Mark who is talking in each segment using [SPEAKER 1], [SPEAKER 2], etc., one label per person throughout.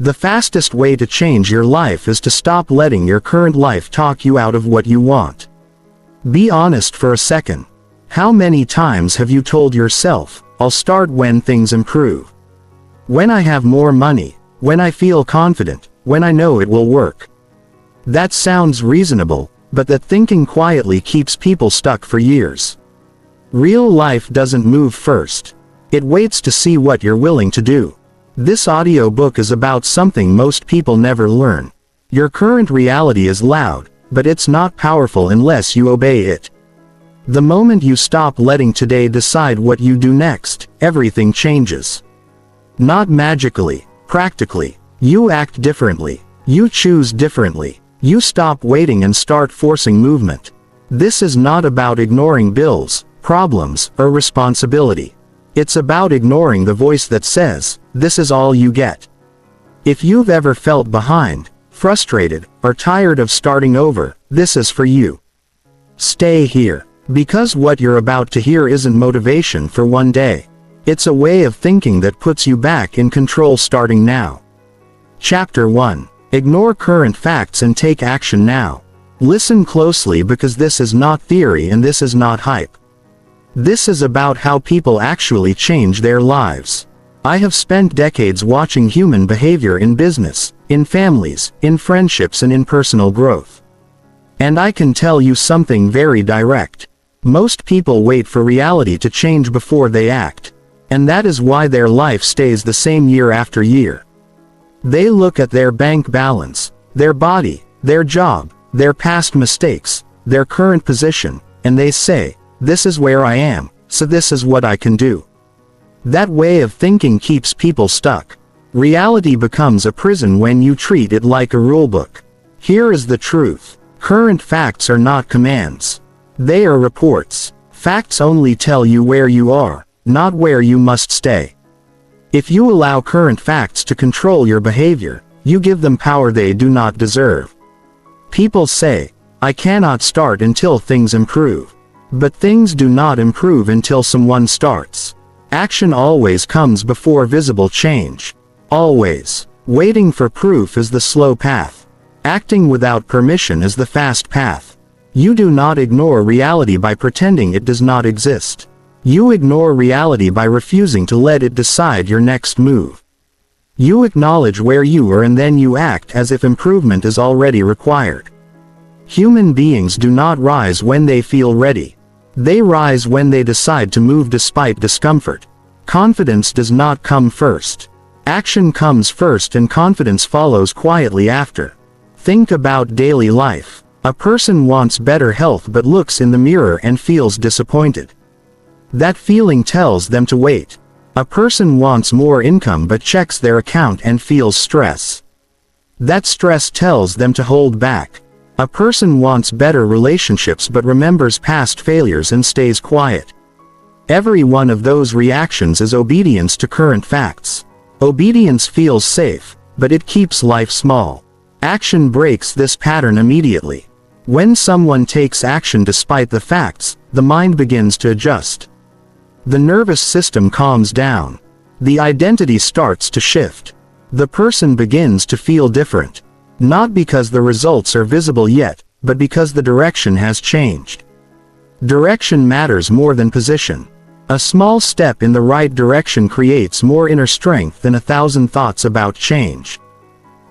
[SPEAKER 1] The fastest way to change your life is to stop letting your current life talk you out of what you want. Be honest for a second. How many times have you told yourself, "I'll start when things improve. When I have more money, when I feel confident, when I know it will work"? That sounds reasonable, but that thinking quietly keeps people stuck for years. Real life doesn't move first. It waits to see what you're willing to do. This audiobook is about something most people never learn. Your current reality is loud, but it's not powerful unless you obey it. The moment you stop letting today decide what you do next, everything changes. Not magically, practically. You act differently. You choose differently. You stop waiting and start forcing movement. This is not about ignoring bills, problems, or responsibility. It's about ignoring the voice that says, "This is all you get." If you've ever felt behind, frustrated, or tired of starting over, this is for you. Stay here, because what you're about to hear isn't motivation for one day. It's a way of thinking that puts you back in control starting now. Chapter 1. Ignore current facts and take action now. Listen closely because this is not theory and this is not hype. This is about how people actually change their lives. I have spent decades watching human behavior in business, in families, in friendships and in personal growth. And I can tell you something very direct. Most people wait for reality to change before they act. And that is why their life stays the same year after year. They look at their bank balance, their body, their job, their past mistakes, their current position, and they say, "This is where I am, so this is what I can do." That way of thinking keeps people stuck. Reality becomes a prison when you treat it like a rulebook. Here is the truth. Current facts are not commands. They are reports. Facts only tell you where you are, not where you must stay. If you allow current facts to control your behavior, you give them power they do not deserve. People say, "I cannot start until things improve." But things do not improve until someone starts. Action always comes before visible change. Always. Waiting for proof is the slow path. Acting without permission is the fast path. You do not ignore reality by pretending it does not exist. You ignore reality by refusing to let it decide your next move. You acknowledge where you are and then you act as if improvement is already required. Human beings do not rise when they feel ready. They rise when they decide to move despite discomfort. Confidence does not come first. Action comes first and confidence follows quietly after. Think about daily life. A person wants better health but looks in the mirror and feels disappointed. That feeling tells them to wait. A person wants more income but checks their account and feels stress. That stress tells them to hold back. A person wants better relationships but remembers past failures and stays quiet. Every one of those reactions is obedience to current facts. Obedience feels safe, but it keeps life small. Action breaks this pattern immediately. When someone takes action despite the facts, the mind begins to adjust. The nervous system calms down. The identity starts to shift. The person begins to feel different. Not because the results are visible yet, but because the direction has changed. Direction matters more than position. A small step in the right direction creates more inner strength than 1,000 thoughts about change.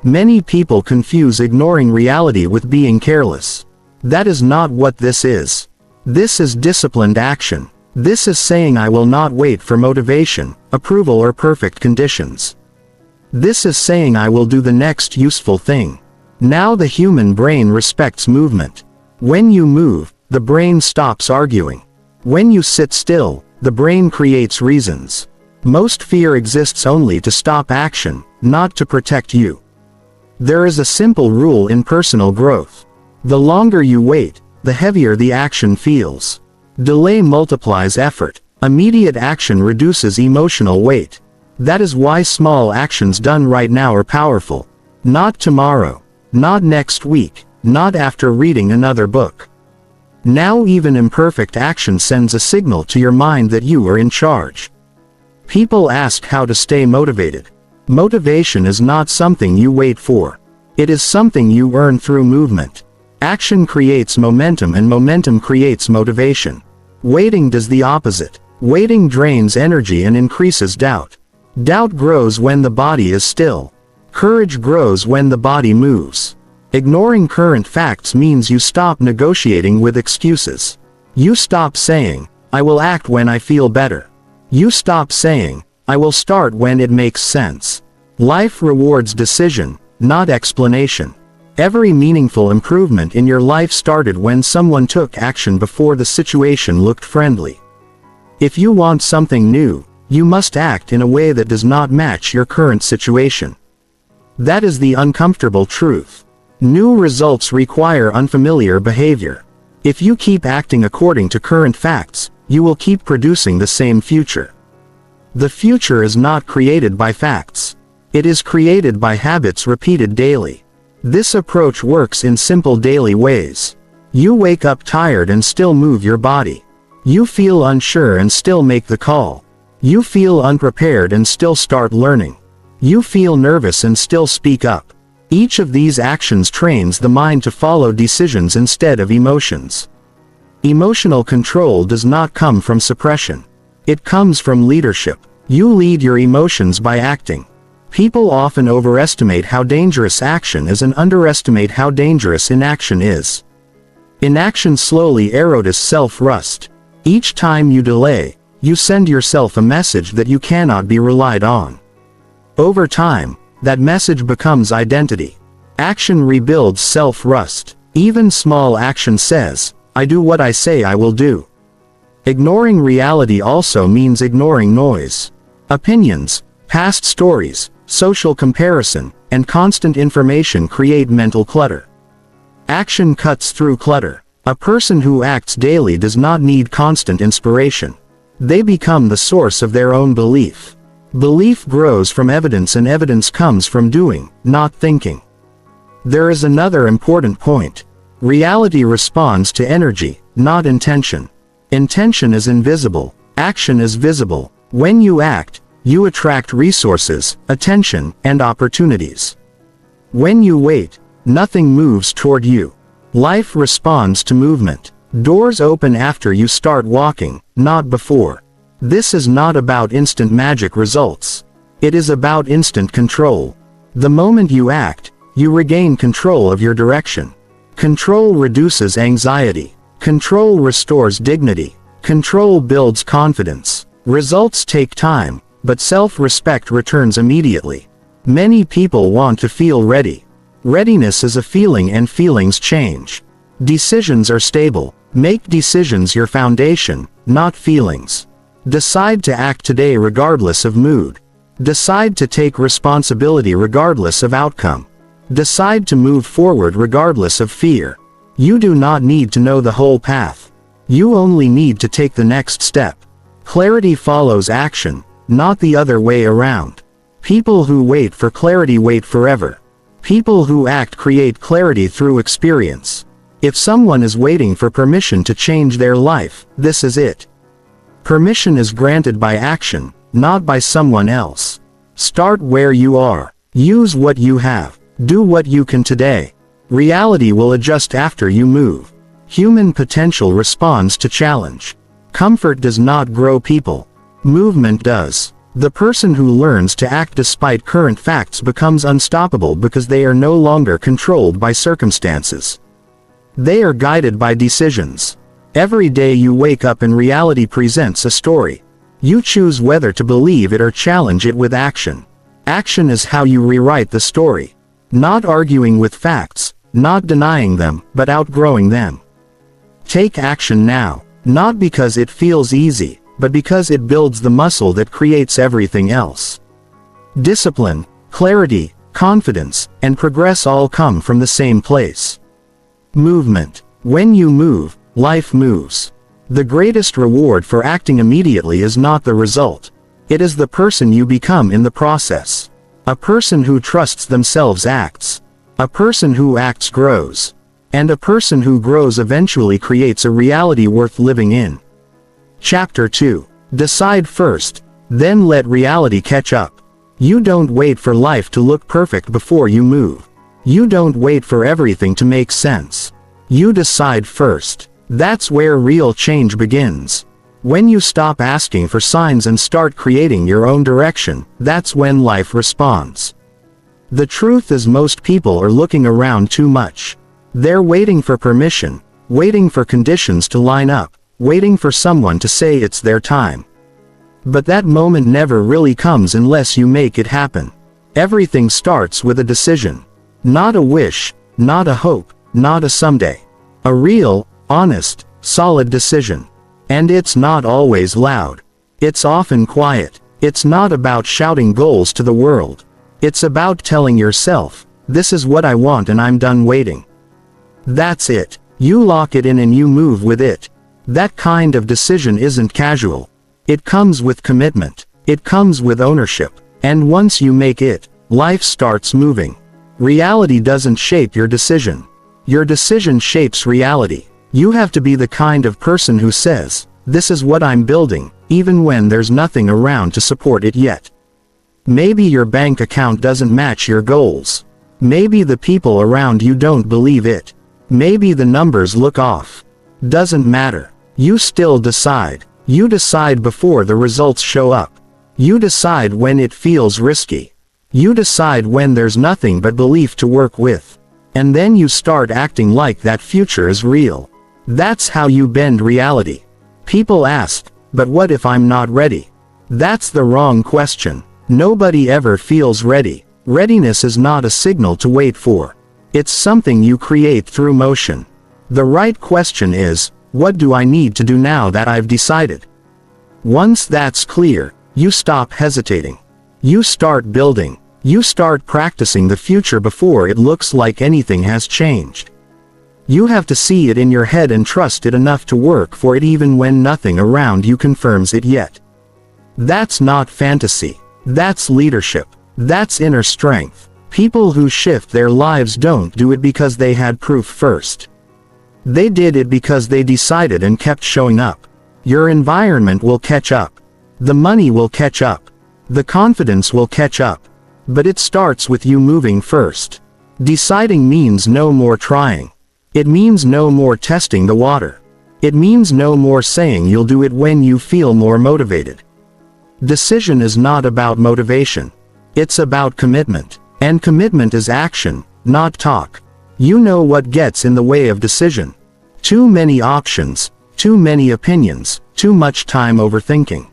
[SPEAKER 1] Many people confuse ignoring reality with being careless. That is not what this is. This is disciplined action. This is saying I will not wait for motivation, approval or perfect conditions. This is saying I will do the next useful thing. Now the human brain respects movement. When you move, the brain stops arguing. When you sit still, the brain creates reasons. Most fear exists only to stop action, not to protect you. There is a simple rule in personal growth. The longer you wait, the heavier the action feels. Delay multiplies effort. Immediate action reduces emotional weight. That is why small actions done right now are powerful. Not tomorrow. Not next week. Not after reading another book. Now even imperfect action sends a signal to your mind that you are in charge. People ask how to stay motivated. Motivation is not something you wait for. It is something you earn through movement. Action creates momentum and momentum creates motivation. Waiting does the opposite. Waiting drains energy and increases doubt. Doubt grows when the body is still. Courage grows when the body moves. Ignoring current facts means you stop negotiating with excuses. You stop saying, "I will act when I feel better." You stop saying, "I will start when it makes sense." Life rewards decision, not explanation. Every meaningful improvement in your life started when someone took action before the situation looked friendly. If you want something new, you must act in a way that does not match your current situation. That is the uncomfortable truth. New results require unfamiliar behavior. If you keep acting according to current facts, you will keep producing the same future. The future is not created by facts. It is created by habits repeated daily. This approach works in simple daily ways. You wake up tired and still move your body. You feel unsure and still make the call. You feel unprepared and still start learning. You feel nervous and still speak up. Each of these actions trains the mind to follow decisions instead of emotions. Emotional control does not come from suppression. It comes from leadership. You lead your emotions by acting. People often overestimate how dangerous action is and underestimate how dangerous inaction is. Inaction slowly erodes self-trust. Each time you delay, you send yourself a message that you cannot be relied on. Over time, that message becomes identity. Action rebuilds self-trust. Even small action says, "I do what I say I will do." Ignoring reality also means ignoring noise. Opinions, past stories, social comparison, and constant information create mental clutter. Action cuts through clutter. A person who acts daily does not need constant inspiration. They become the source of their own belief. Belief grows from evidence and evidence comes from doing, not thinking. There is another important point. Reality responds to energy, not intention. Intention is invisible. Action is visible. When you act, you attract resources, attention, and opportunities. When you wait, nothing moves toward you. Life responds to movement. Doors open after you start walking, not before. This is not about instant magic results. It is about instant control. The moment you act, you regain control of your direction. Control reduces anxiety. Control restores dignity. Control builds confidence. Results take time, but self-respect returns immediately. Many people want to feel ready. Readiness is a feeling and feelings change. Decisions are stable. Make decisions your foundation, not feelings. Decide to act today regardless of mood. Decide to take responsibility regardless of outcome. Decide to move forward regardless of fear. You do not need to know the whole path. You only need to take the next step. Clarity follows action, not the other way around. People who wait for clarity wait forever. People who act create clarity through experience. If someone is waiting for permission to change their life, this is it. Permission is granted by action, not by someone else. Start where you are. Use what you have. Do what you can today. Reality will adjust after you move. Human potential responds to challenge. Comfort does not grow people. Movement does. The person who learns to act despite current facts becomes unstoppable because they are no longer controlled by circumstances. They are guided by decisions. Every day you wake up and reality presents a story. You choose whether to believe it or challenge it with action. Action is how you rewrite the story. Not arguing with facts, not denying them, but outgrowing them. Take action now, not because it feels easy, but because it builds the muscle that creates everything else. Discipline, clarity, confidence, and progress all come from the same place. Movement. When you move, life moves. The greatest reward for acting immediately is not the result. It is the person you become in the process. A person who trusts themselves acts. A person who acts grows. And a person who grows eventually creates a reality worth living in. Chapter 2. Decide first, then let reality catch up. You don't wait for life to look perfect before you move. You don't wait for everything to make sense. You decide first. That's where real change begins. When you stop asking for signs and start creating your own direction, that's when life responds. The truth is, most people are looking around too much. They're waiting for permission, waiting for conditions to line up, waiting for someone to say it's their time. But that moment never really comes unless you make it happen. Everything starts with a decision. Not a wish, not a hope, not a someday. A real, honest, solid decision. And it's not always loud. It's often quiet. It's not about shouting goals to the world. It's about telling yourself, this is what I want and I'm done waiting. That's it. You lock it in and you move with it. That kind of decision isn't casual. It comes with commitment. It comes with ownership. And once you make it, life starts moving. Reality doesn't shape your decision. Your decision shapes reality. You have to be the kind of person who says, this is what I'm building, even when there's nothing around to support it yet. Maybe your bank account doesn't match your goals. Maybe the people around you don't believe it. Maybe the numbers look off. Doesn't matter. You still decide. You decide before the results show up. You decide when it feels risky. You decide when there's nothing but belief to work with. And then you start acting like that future is real. That's how you bend reality. People ask, but what if I'm not ready? That's the wrong question. Nobody ever feels ready. Readiness is not a signal to wait for. It's something you create through motion. The right question is, what do I need to do now that I've decided? Once that's clear, you stop hesitating. You start building. You start practicing the future before it looks like anything has changed. You have to see it in your head and trust it enough to work for it even when nothing around you confirms it yet. That's not fantasy. That's leadership. That's inner strength. People who shift their lives don't do it because they had proof first. They did it because they decided and kept showing up. Your environment will catch up. The money will catch up. The confidence will catch up. But it starts with you moving first. Deciding means no more trying. It means no more testing the water. It means no more saying you'll do it when you feel more motivated. Decision is not about motivation. It's about commitment. And commitment is action, not talk. You know what gets in the way of decision. Too many options, too many opinions, too much time overthinking.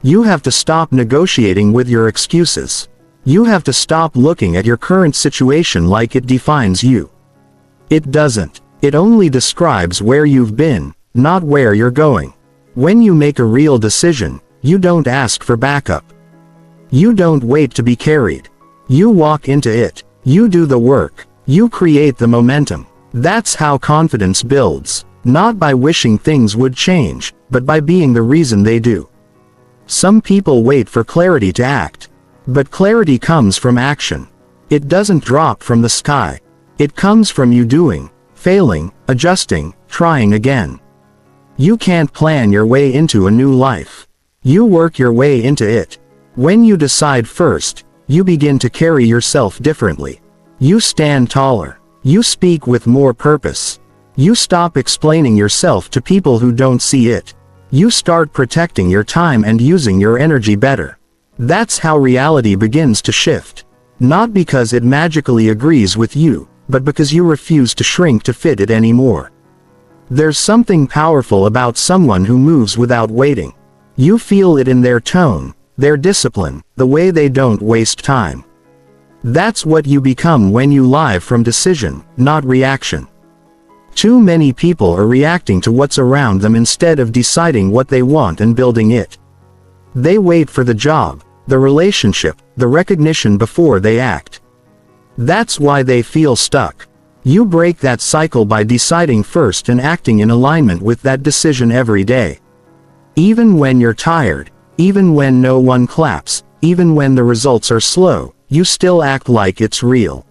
[SPEAKER 1] You have to stop negotiating with your excuses. You have to stop looking at your current situation like it defines you. It doesn't. It only describes where you've been, not where you're going. When you make a real decision, you don't ask for backup. You don't wait to be carried. You walk into it. You do the work. You create the momentum. That's how confidence builds, not by wishing things would change, but by being the reason they do. Some people wait for clarity to act. But clarity comes from action. It doesn't drop from the sky. It comes from you doing, failing, adjusting, trying again. You can't plan your way into a new life. You work your way into it. When you decide first, you begin to carry yourself differently. You stand taller. You speak with more purpose. You stop explaining yourself to people who don't see it. You start protecting your time and using your energy better. That's how reality begins to shift. Not because it magically agrees with you, but because you refuse to shrink to fit it anymore. There's something powerful about someone who moves without waiting. You feel it in their tone, their discipline, the way they don't waste time. That's what you become when you live from decision, not reaction. Too many people are reacting to what's around them instead of deciding what they want and building it. They wait for the job, the relationship, the recognition before they act. That's why they feel stuck. You break that cycle by deciding first and acting in alignment with that decision every day. Even when you're tired, even when no one claps, even when the results are slow, you still act like it's real.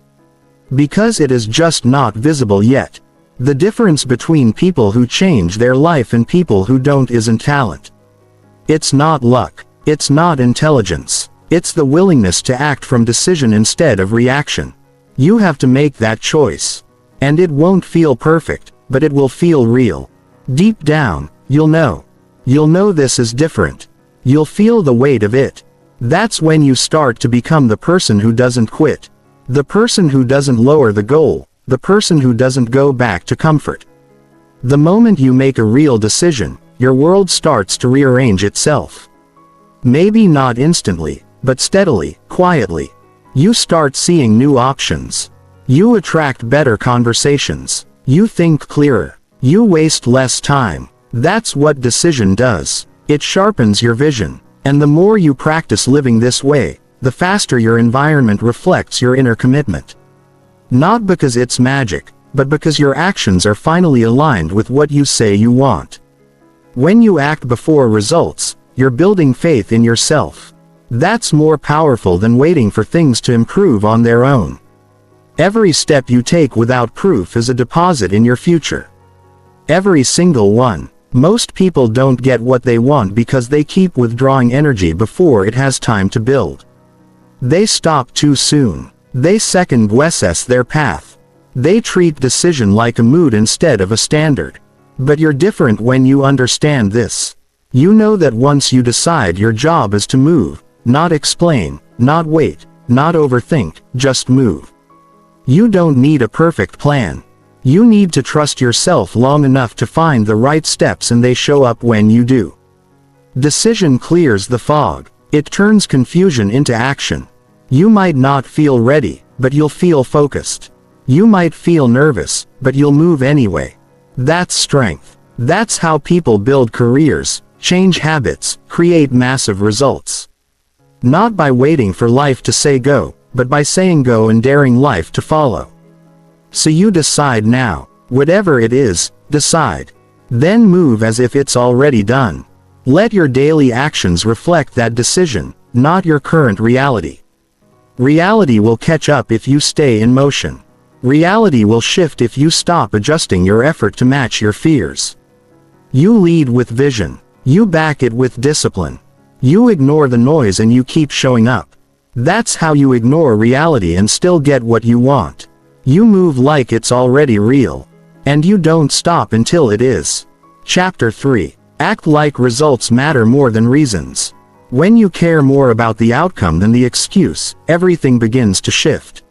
[SPEAKER 1] Because it is just not visible yet. The difference between people who change their life and people who don't isn't talent. It's not luck. It's not intelligence. It's the willingness to act from decision instead of reaction. You have to make that choice. And it won't feel perfect, but it will feel real. Deep down, you'll know. You'll know this is different. You'll feel the weight of it. That's when you start to become the person who doesn't quit. The person who doesn't lower the goal. The person who doesn't go back to comfort. The moment you make a real decision, your world starts to rearrange itself. Maybe not instantly, but steadily, quietly. You start seeing new options. You attract better conversations. You think clearer. You waste less time. That's what decision does. It sharpens your vision. And the more you practice living this way, the faster your environment reflects your inner commitment. Not because it's magic, but because your actions are finally aligned with what you say you want. When you act before results, you're building faith in yourself. That's more powerful than waiting for things to improve on their own. Every step you take without proof is a deposit in your future. Every single one. Most people don't get what they want because they keep withdrawing energy before it has time to build. They stop too soon. They second-guess their path. They treat decision like a mood instead of a standard. But you're different when you understand this. You know that once you decide, your job is to move, not explain, not wait, not overthink, just move. You don't need a perfect plan. You need to trust yourself long enough to find the right steps, and they show up when you do. Decision clears the fog. It turns confusion into action. You might not feel ready, but you'll feel focused. You might feel nervous, but you'll move anyway. That's strength. That's how people build careers, change habits, create massive results. Not by waiting for life to say go, but by saying go and daring life to follow. So you decide now. Whatever it is, decide. Then move as if it's already done. Let your daily actions reflect that decision, not your current reality. Reality will catch up if you stay in motion. Reality will shift if you stop adjusting your effort to match your fears. You lead with vision. You back it with discipline. You ignore the noise and you keep showing up. That's how you ignore reality and still get what you want. You move like it's already real. And you don't stop until it is. Chapter 3. Act like results matter more than reasons. When you care more about the outcome than the excuse, everything begins to shift.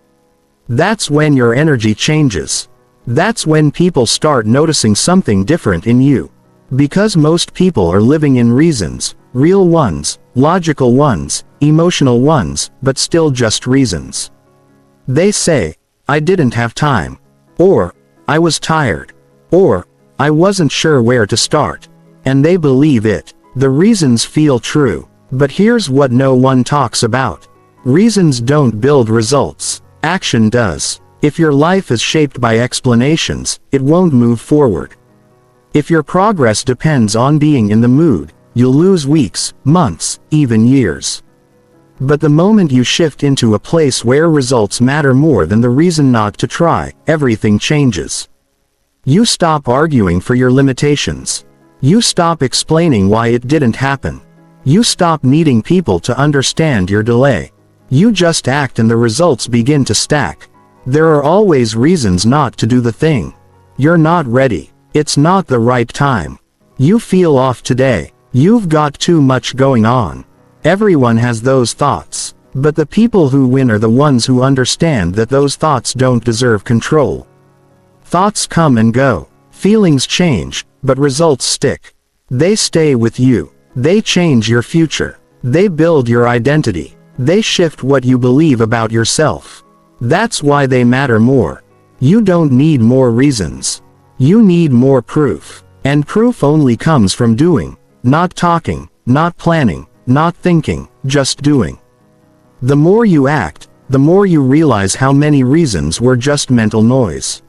[SPEAKER 1] That's when your energy changes. That's when people start noticing something different in you. Because most people are living in reasons, real ones, logical ones, emotional ones, but still just reasons. They say, I didn't have time. Or, I was tired. Or, I wasn't sure where to start. And they believe it. The reasons feel true. But here's what no one talks about. Reasons don't build results. Action does. If your life is shaped by explanations, it won't move forward. If your progress depends on being in the mood, you'll lose weeks, months, even years. But the moment you shift into a place where results matter more than the reason not to try, everything changes. You stop arguing for your limitations. You stop explaining why it didn't happen. You stop needing people to understand your delay. You just act and the results begin to stack. There are always reasons not to do the thing. You're not ready. It's not the right time. You feel off today. You've got too much going on. Everyone has those thoughts. But the people who win are the ones who understand that those thoughts don't deserve control. Thoughts come and go. Feelings change, but results stick. They stay with you. They change your future. They build your identity. They shift what you believe about yourself. That's why they matter more. You don't need more reasons. You need more proof. And proof only comes from doing. Not talking, not planning, not thinking, just doing. The more you act, the more you realize how many reasons were just mental noise.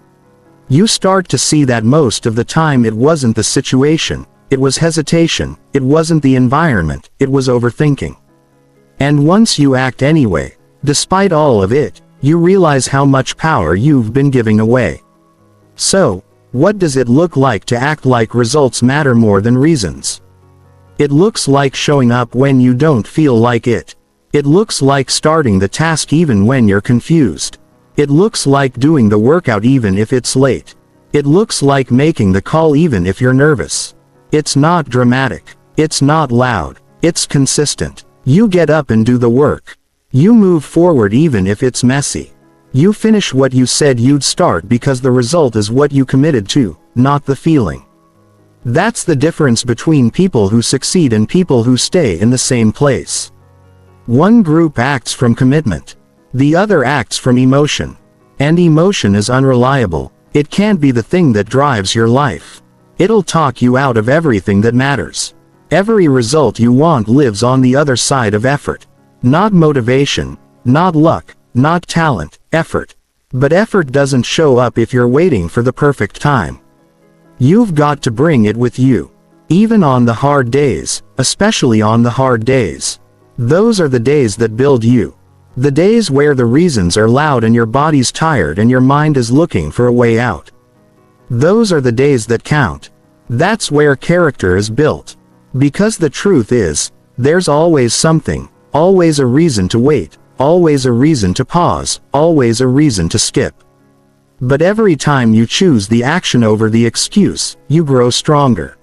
[SPEAKER 1] You start to see that most of the time it wasn't the situation, it was hesitation, it wasn't the environment, it was overthinking. And once you act anyway, despite all of it, you realize how much power you've been giving away. So, what does it look like to act like results matter more than reasons? It looks like showing up when you don't feel like it. It looks like starting the task even when you're confused. It looks like doing the workout even if it's late. It looks like making the call even if you're nervous. It's not dramatic. It's not loud. It's consistent. You get up and do the work. You move forward even if it's messy. You finish what you said you'd start because the result is what you committed to, not the feeling. That's the difference between people who succeed and people who stay in the same place. One group acts from commitment. The other acts from emotion. And emotion is unreliable. It can't be the thing that drives your life. It'll talk you out of everything that matters. Every result you want lives on the other side of effort. Not motivation, not luck, not talent, effort. But effort doesn't show up if you're waiting for the perfect time. You've got to bring it with you. Even on the hard days, especially on the hard days. Those are the days that build you. The days where the reasons are loud and your body's tired and your mind is looking for a way out. Those are the days that count. That's where character is built. Because the truth is, there's always something, always a reason to wait, always a reason to pause, always a reason to skip. But every time you choose the action over the excuse, you grow stronger.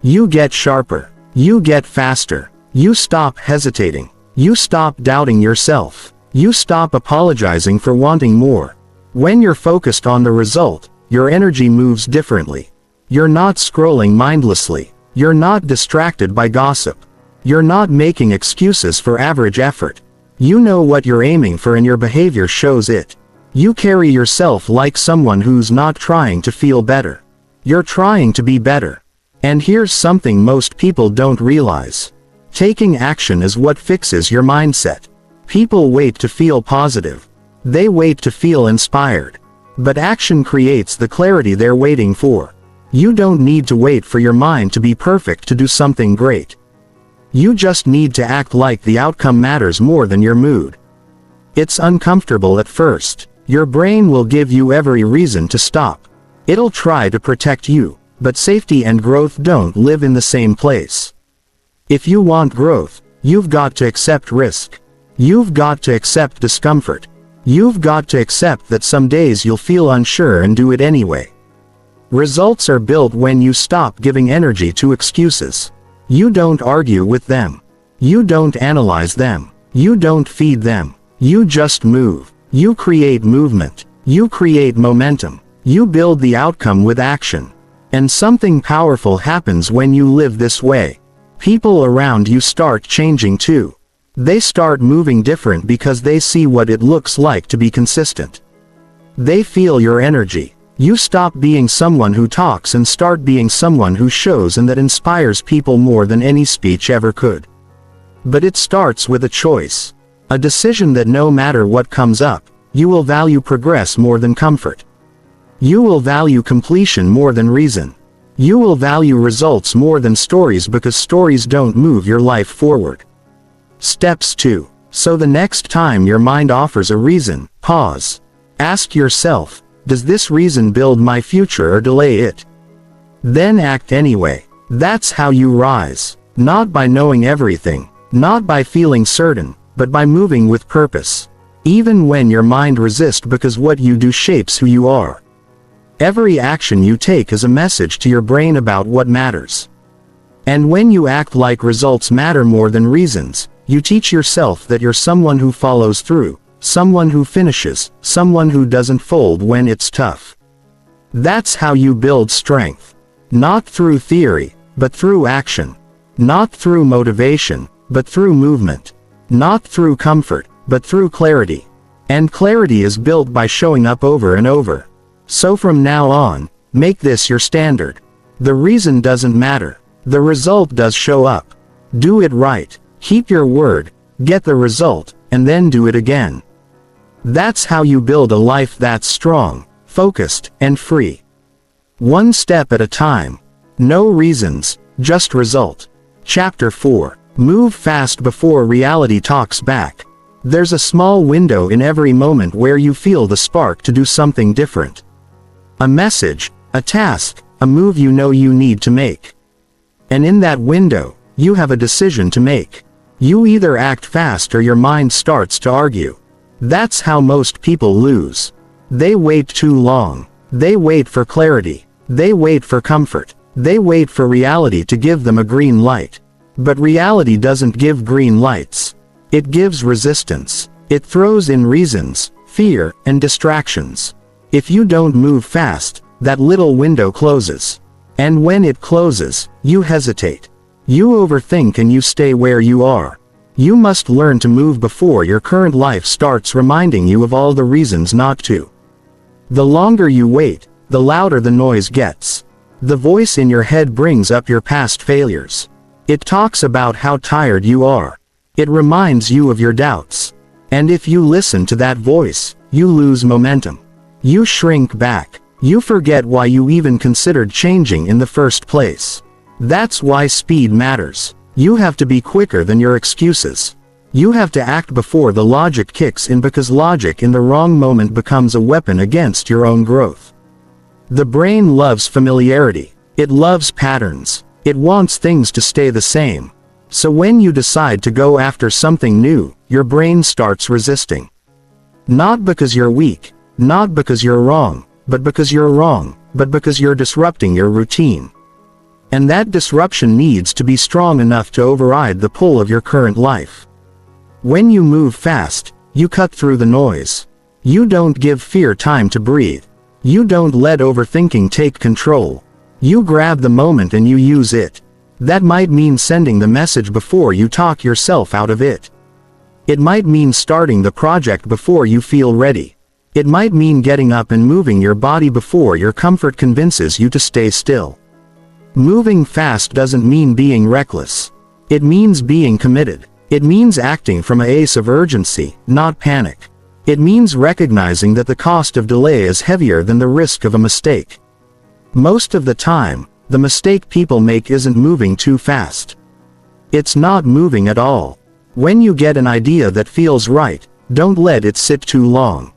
[SPEAKER 1] You get sharper. You get faster. You stop hesitating. You stop doubting yourself. You stop apologizing for wanting more. When you're focused on the result, your energy moves differently. You're not scrolling mindlessly. You're not distracted by gossip. You're not making excuses for average effort. You know what you're aiming for and your behavior shows it. You carry yourself like someone who's not trying to feel better. You're trying to be better. And here's something most people don't realize. Taking action is what fixes your mindset. People wait to feel positive. They wait to feel inspired. But action creates the clarity they're waiting for. You don't need to wait for your mind to be perfect to do something great. You just need to act like the outcome matters more than your mood. It's uncomfortable at first. Your brain will give you every reason to stop. It'll try to protect you, but safety and growth don't live in the same place. If you want growth, you've got to accept risk. You've got to accept discomfort. You've got to accept that some days you'll feel unsure and do it anyway. Results are built when you stop giving energy to excuses. You don't argue with them. You don't analyze them. You don't feed them. You just move. You create movement. You create momentum. You build the outcome with action. And something powerful happens when you live this way. People around you start changing too. They start moving different because they see what it looks like to be consistent. They feel your energy. You stop being someone who talks and start being someone who shows, and that inspires people more than any speech ever could. But it starts with a choice. A decision that no matter what comes up, you will value progress more than comfort. You will value completion more than reason. You will value results more than stories, because stories don't move your life forward. Steps 2. So the next time your mind offers a reason, pause. Ask yourself, does this reason build my future or delay it? Then act anyway. That's how you rise. Not by knowing everything, not by feeling certain, but by moving with purpose. Even when your mind resists, because what you do shapes who you are. Every action you take is a message to your brain about what matters. And when you act like results matter more than reasons, you teach yourself that you're someone who follows through, someone who finishes, someone who doesn't fold when it's tough. That's how you build strength. Not through theory, but through action. Not through motivation, but through movement. Not through comfort, but through clarity. And clarity is built by showing up over and over. So from now on, make this your standard. The reason doesn't matter. The result does show up. Do it right. Keep your word. Get the result, and then do it again. That's how you build a life that's strong, focused, and free. One step at a time. No reasons, just result. Chapter 4. Move fast before reality talks back. There's a small window in every moment where you feel the spark to do something different. A message, a task, a move you know you need to make. And in that window, you have a decision to make. You either act fast or your mind starts to argue. That's how most people lose. They wait too long. They wait for clarity. They wait for comfort. They wait for reality to give them a green light. But reality doesn't give green lights. It gives resistance. It throws in reasons, fear, and distractions. If you don't move fast, that little window closes. And when it closes, you hesitate. You overthink and you stay where you are. You must learn to move before your current life starts reminding you of all the reasons not to. The longer you wait, the louder the noise gets. The voice in your head brings up your past failures. It talks about how tired you are. It reminds you of your doubts. And if you listen to that voice, you lose momentum. You shrink back. You forget why you even considered changing in the first place. That's why speed matters. You have to be quicker than your excuses. You have to act before the logic kicks in, because logic in the wrong moment becomes a weapon against your own growth. The brain loves familiarity. It loves patterns. It wants things to stay the same. So when you decide to go after something new, your brain starts resisting. Not because you're weak, not because you're wrong, but because you're wrong, but because you're disrupting your routine. And that disruption needs to be strong enough to override the pull of your current life. When you move fast, you cut through the noise. You don't give fear time to breathe. You don't let overthinking take control. You grab the moment and you use it. That might mean sending the message before you talk yourself out of it. It might mean starting the project before you feel ready. It might mean getting up and moving your body before your comfort convinces you to stay still. Moving fast doesn't mean being reckless. It means being committed. It means acting from a place of urgency, not panic. It means recognizing that the cost of delay is heavier than the risk of a mistake. Most of the time, the mistake people make isn't moving too fast. It's not moving at all. When you get an idea that feels right, don't let it sit too long.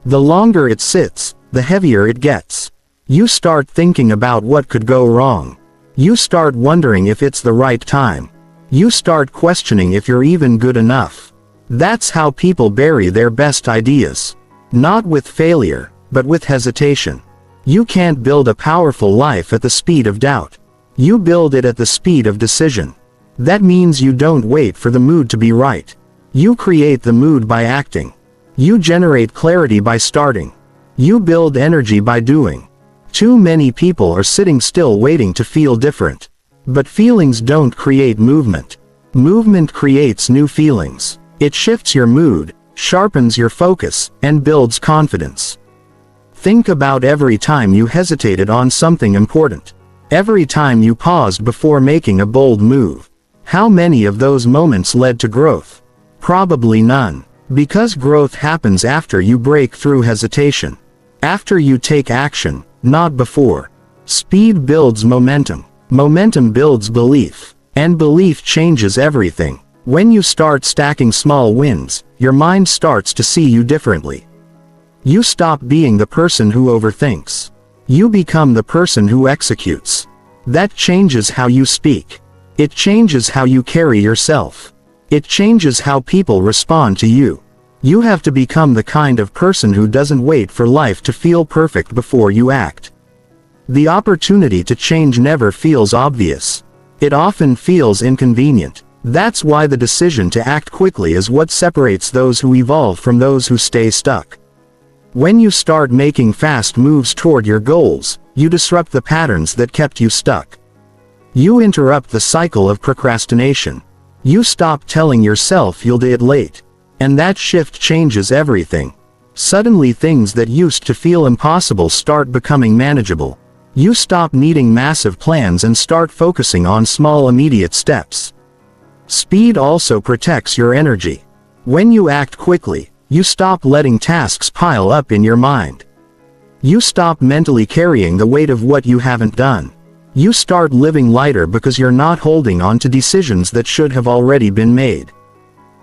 [SPEAKER 1] The longer it sits, the heavier it gets. You start thinking about what could go wrong. You start wondering if it's the right time. You start questioning if you're even good enough. That's how people bury their best ideas. Not with failure, but with hesitation. You can't build a powerful life at the speed of doubt. You build it at the speed of decision. That means you don't wait for the mood to be right. You create the mood by acting. You generate clarity by starting. You build energy by doing. Too many people are sitting still waiting to feel different. But feelings don't create movement. Movement creates new feelings. It shifts your mood, sharpens your focus, and builds confidence. Think about every time you hesitated on something important. Every time you paused before making a bold move. How many of those moments led to growth? Probably none. Because growth happens after you break through hesitation. After you take action, not before. Speed builds momentum. Momentum builds belief. And belief changes everything. When you start stacking small wins, your mind starts to see you differently. You stop being the person who overthinks. You become the person who executes. That changes how you speak. It changes how you carry yourself. It changes how people respond to you. You have to become the kind of person who doesn't wait for life to feel perfect before you act. The opportunity to change never feels obvious. It often feels inconvenient. That's why the decision to act quickly is what separates those who evolve from those who stay stuck. When you start making fast moves toward your goals, you disrupt the patterns that kept you stuck. You interrupt the cycle of procrastination. You stop telling yourself you'll do it late. And that shift changes everything. Suddenly things that used to feel impossible start becoming manageable. You stop needing massive plans and start focusing on small immediate steps. Speed also protects your energy. When you act quickly, you stop letting tasks pile up in your mind. You stop mentally carrying the weight of what you haven't done. You start living lighter because you're not holding on to decisions that should have already been made.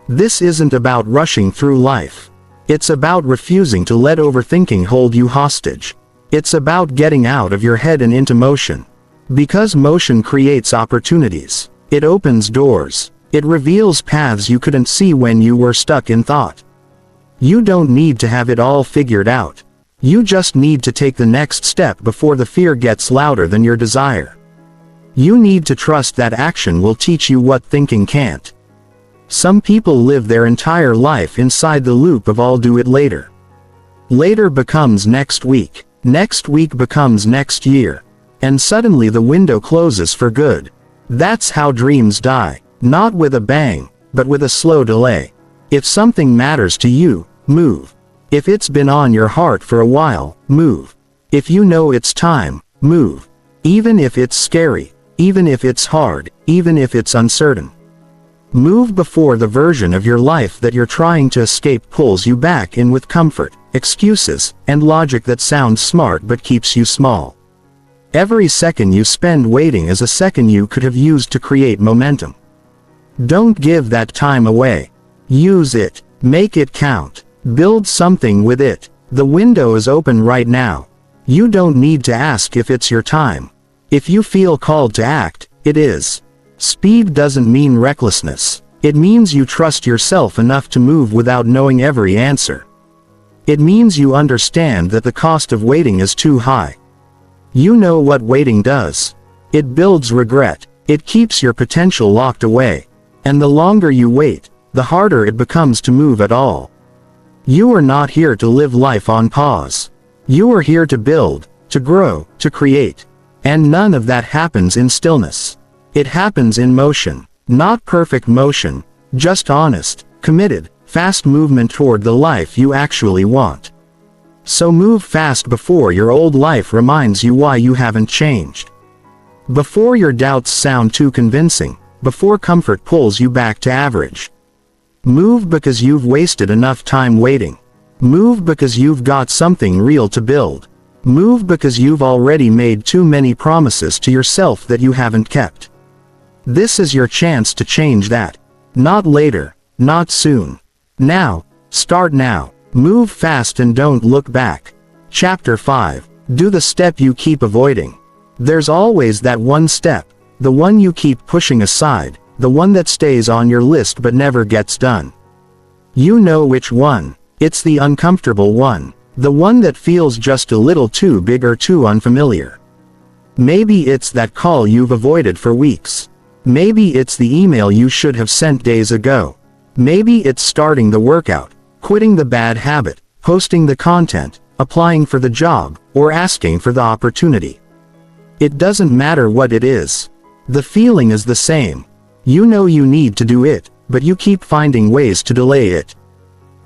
[SPEAKER 1] This isn't about rushing through life. It's about refusing to let overthinking hold you hostage. It's about getting out of your head and into motion. Because motion creates opportunities. It opens doors. It reveals paths you couldn't see when you were stuck in thought. You don't need to have it all figured out. You just need to take the next step before the fear gets louder than your desire. You need to trust that action will teach you what thinking can't. Some people live their entire life inside the loop of "I'll do it later." Later becomes next week. Next week becomes next year. And suddenly the window closes for good. That's how dreams die. Not with a bang, but with a slow delay. If something matters to you, move. If it's been on your heart for a while, move. If you know it's time, move. Even if it's scary, even if it's hard, even if it's uncertain. Move before the version of your life that you're trying to escape pulls you back in with comfort, excuses, and logic that sounds smart but keeps you small. Every second you spend waiting is a second you could have used to create momentum. Don't give that time away. Use it. Make it count. Build something with it. The window is open right now. You don't need to ask if it's your time. If you feel called to act, it is. Speed doesn't mean recklessness. It means you trust yourself enough to move without knowing every answer. It means you understand that the cost of waiting is too high. You know what waiting does. It builds regret. It keeps your potential locked away. And the longer you wait, the harder it becomes to move at all. You are not here to live life on pause. You are here to build, to grow, to create. And none of that happens in stillness. It happens in motion. Not perfect motion, just honest, committed, fast movement toward the life you actually want. So move fast before your old life reminds you why you haven't changed. Before your doubts sound too convincing. Before comfort pulls you back to average. Move because you've wasted enough time waiting. Move because you've got something real to build. Move because you've already made too many promises to yourself that you haven't kept. This is your chance to change that. Not later, not soon. Now. Start now. Move fast and don't look back. Chapter 5. Do the step you keep avoiding. There's always that one step. The one you keep pushing aside, the one that stays on your list but never gets done. You know which one. It's the uncomfortable one. The one that feels just a little too big or too unfamiliar. Maybe it's that call you've avoided for weeks. Maybe it's the email you should have sent days ago. Maybe it's starting the workout, quitting the bad habit, posting the content, applying for the job, or asking for the opportunity. It doesn't matter what it is. The feeling is the same. You know you need to do it, but you keep finding ways to delay it.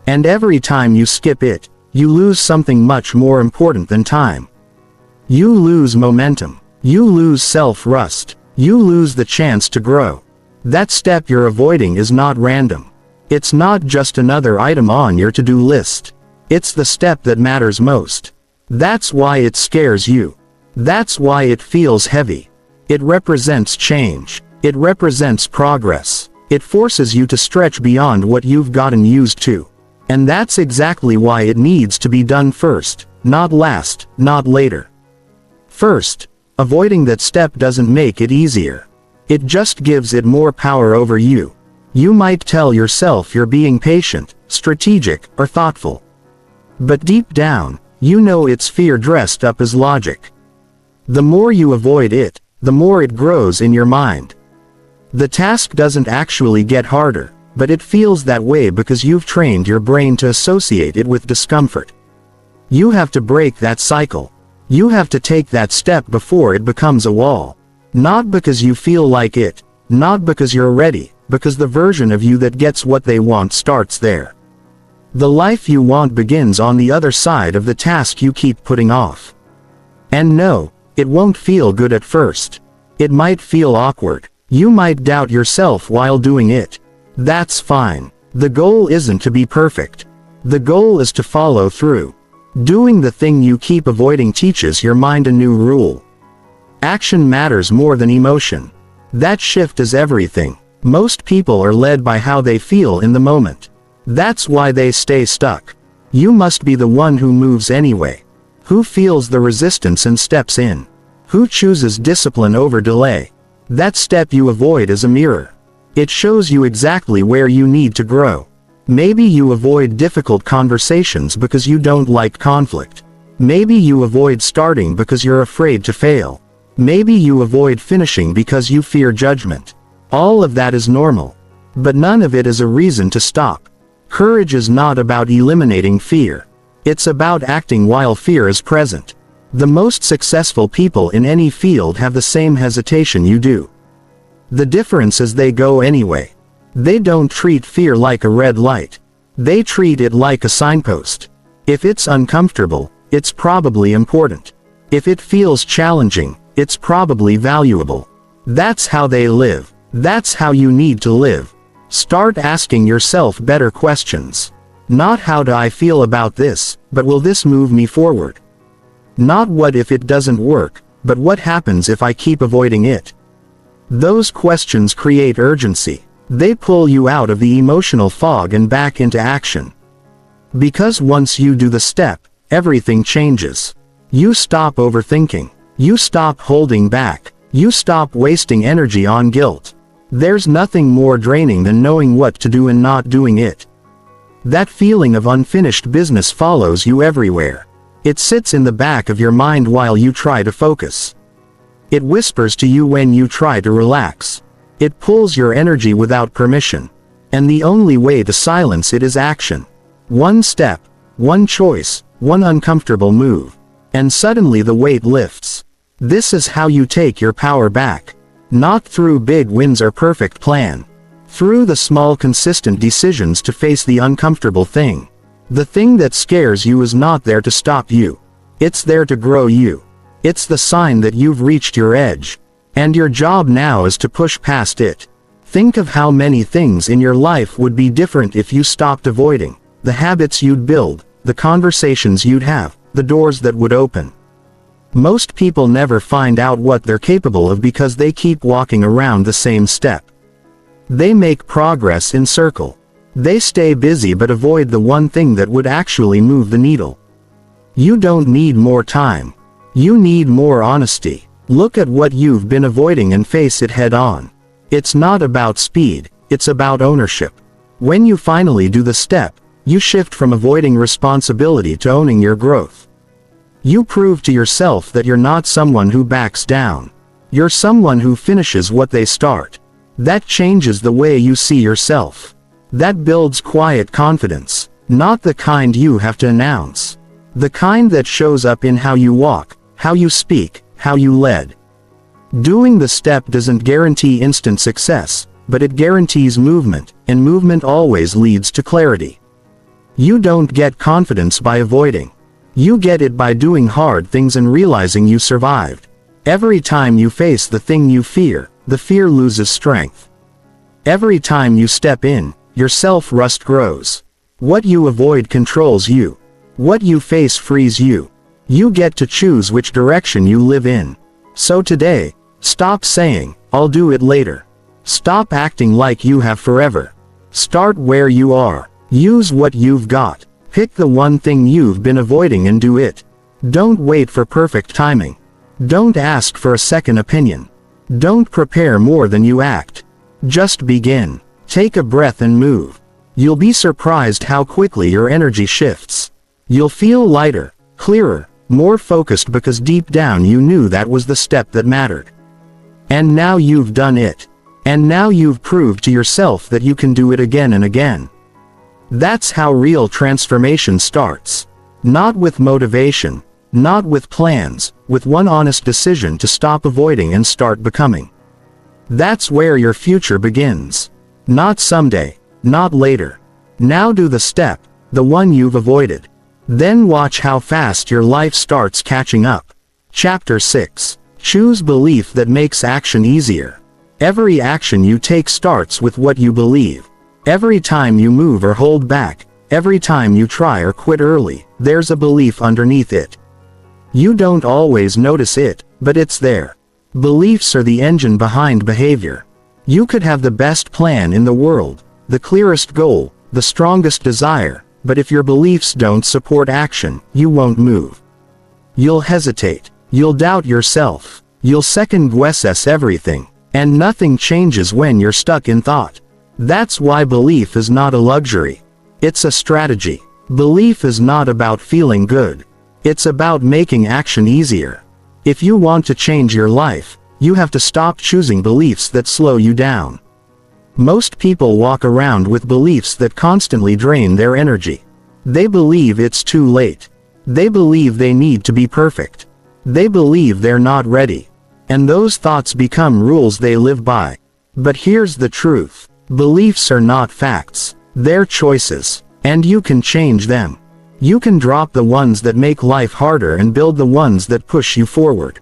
[SPEAKER 1] And every time you skip it, you lose something much more important than time. You lose momentum. You lose self-trust. You lose the chance to grow. That step you're avoiding is not random. It's not just another item on your to-do list. It's the step that matters most. That's why it scares you. That's why it feels heavy. It represents change. It represents progress. It forces you to stretch beyond what you've gotten used to. And that's exactly why it needs to be done first, not last, not later. First, avoiding that step doesn't make it easier. It just gives it more power over you. You might tell yourself you're being patient, strategic, or thoughtful. But deep down, you know it's fear dressed up as logic. The more you avoid it, the more it grows in your mind. The task doesn't actually get harder, but it feels that way because you've trained your brain to associate it with discomfort. You have to break that cycle. You have to take that step before it becomes a wall. Not because you feel like it, not because you're ready, because the version of you that gets what they want starts there. The life you want begins on the other side of the task you keep putting off. And no, it won't feel good at first. It might feel awkward. You might doubt yourself while doing it. That's fine. The goal isn't to be perfect. The goal is to follow through. Doing the thing you keep avoiding teaches your mind a new rule. Action matters more than emotion. That shift is everything. Most people are led by how they feel in the moment. That's why they stay stuck. You must be the one who moves anyway. Who feels the resistance and steps in? Who chooses discipline over delay? That step you avoid is a mirror. It shows you exactly where you need to grow. Maybe you avoid difficult conversations because you don't like conflict. Maybe you avoid starting because you're afraid to fail. Maybe you avoid finishing because you fear judgment. All of that is normal. But none of it is a reason to stop. Courage is not about eliminating fear. It's about acting while fear is present. The most successful people in any field have the same hesitation you do. The difference is they go anyway. They don't treat fear like a red light. They treat it like a signpost. If it's uncomfortable, it's probably important. If it feels challenging, it's probably valuable. That's how they live. That's how you need to live. Start asking yourself better questions. Not how do I feel about this, but will this move me forward? Not what if it doesn't work, but what happens if I keep avoiding it? Those questions create urgency. They pull you out of the emotional fog and back into action. Because once you do the step, everything changes. You stop overthinking. You stop holding back. You stop wasting energy on guilt. There's nothing more draining than knowing what to do and not doing it. That feeling of unfinished business follows you everywhere. It sits in the back of your mind while you try to focus. It whispers to you when you try to relax. It pulls your energy without permission. And the only way to silence it is action. One step, one choice, one uncomfortable move. And suddenly the weight lifts. This is how you take your power back. Not through big wins or perfect plan. Through the small consistent decisions to face the uncomfortable thing. The thing that scares you is not there to stop you. It's there to grow you. It's the sign that you've reached your edge. And your job now is to push past it. Think of how many things in your life would be different if you stopped avoiding. The habits you'd build, the conversations you'd have, the doors that would open. Most people never find out what they're capable of because they keep walking around the same step. They make progress in circle. They stay busy but avoid the one thing that would actually move the needle. You don't need more time. You need more honesty. Look at what you've been avoiding and face it head on. It's not about speed, it's about ownership. When you finally do the step, you shift from avoiding responsibility to owning your growth. You prove to yourself that you're not someone who backs down. You're someone who finishes what they start. That changes the way you see yourself. That builds quiet confidence, not the kind you have to announce. The kind that shows up in how you walk, how you speak, how you led. Doing the step doesn't guarantee instant success, but it guarantees movement, and movement always leads to clarity. You don't get confidence by avoiding. You get it by doing hard things and realizing you survived. Every time you face the thing you fear, the fear loses strength. Every time you step in, your self-trust grows. What you avoid controls you. What you face frees you. You get to choose which direction you live in. So today, stop saying, "I'll do it later." Stop acting like you have forever. Start where you are. Use what you've got. Pick the one thing you've been avoiding and do it. Don't wait for perfect timing. Don't ask for a second opinion. Don't prepare more than you act. Just begin. Take a breath and move. You'll be surprised how quickly your energy shifts. You'll feel lighter, clearer, more focused because deep down you knew that was the step that mattered. And now you've done it. And now you've proved to yourself that you can do it again and again. That's how real transformation starts. Not with motivation, not with plans, with one honest decision to stop avoiding and start becoming. That's where your future begins. Not someday, not later. Now do the step, the one you've avoided. Then watch how fast your life starts catching up. Chapter 6. Choose belief that makes action easier. Every action you take starts with what you believe. Every time you move or hold back, every time you try or quit early, there's a belief underneath it. You don't always notice it, but it's there. Beliefs are the engine behind behavior. You could have the best plan in the world, the clearest goal, the strongest desire, but if your beliefs don't support action, you won't move. You'll hesitate. You'll doubt yourself. You'll second-guess everything. And nothing changes when you're stuck in thought. That's why belief is not a luxury. It's a strategy. Belief is not about feeling good. It's about making action easier. If you want to change your life, you have to stop choosing beliefs that slow you down. Most people walk around with beliefs that constantly drain their energy. They believe it's too late. They believe they need to be perfect. They believe they're not ready. And those thoughts become rules they live by. But here's the truth. Beliefs are not facts. They're choices. And you can change them. You can drop the ones that make life harder and build the ones that push you forward.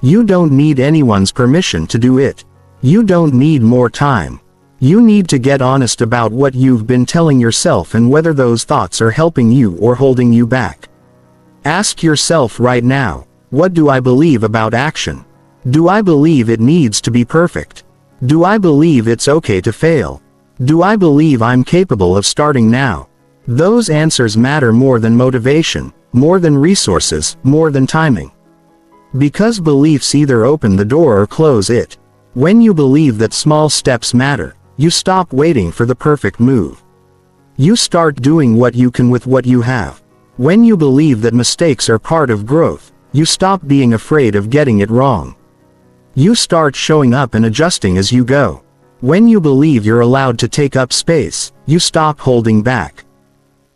[SPEAKER 1] You don't need anyone's permission to do it. You don't need more time. You need to get honest about what you've been telling yourself and whether those thoughts are helping you or holding you back. Ask yourself right now, what do I believe about action? Do I believe it needs to be perfect? Do I believe it's okay to fail? Do I believe I'm capable of starting now? Those answers matter more than motivation, more than resources, more than timing. Because beliefs either open the door or close it. When you believe that small steps matter, you stop waiting for the perfect move. You start doing what you can with what you have. When you believe that mistakes are part of growth, you stop being afraid of getting it wrong. You start showing up and adjusting as you go. When you believe you're allowed to take up space, you stop holding back.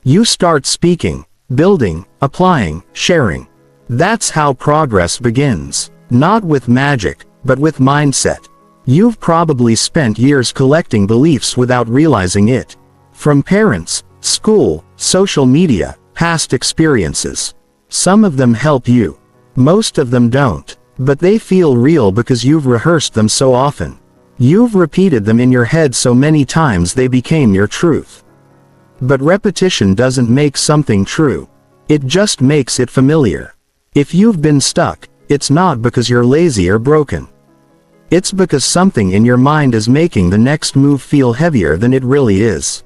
[SPEAKER 1] You start speaking, building, applying, sharing. That's how progress begins. Not with magic, but with mindset. You've probably spent years collecting beliefs without realizing it. From parents, school, social media, past experiences. Some of them help you. Most of them don't. But they feel real because you've rehearsed them so often. You've repeated them in your head so many times they became your truth. But repetition doesn't make something true. It just makes it familiar. If you've been stuck, it's not because you're lazy or broken. It's because something in your mind is making the next move feel heavier than it really is.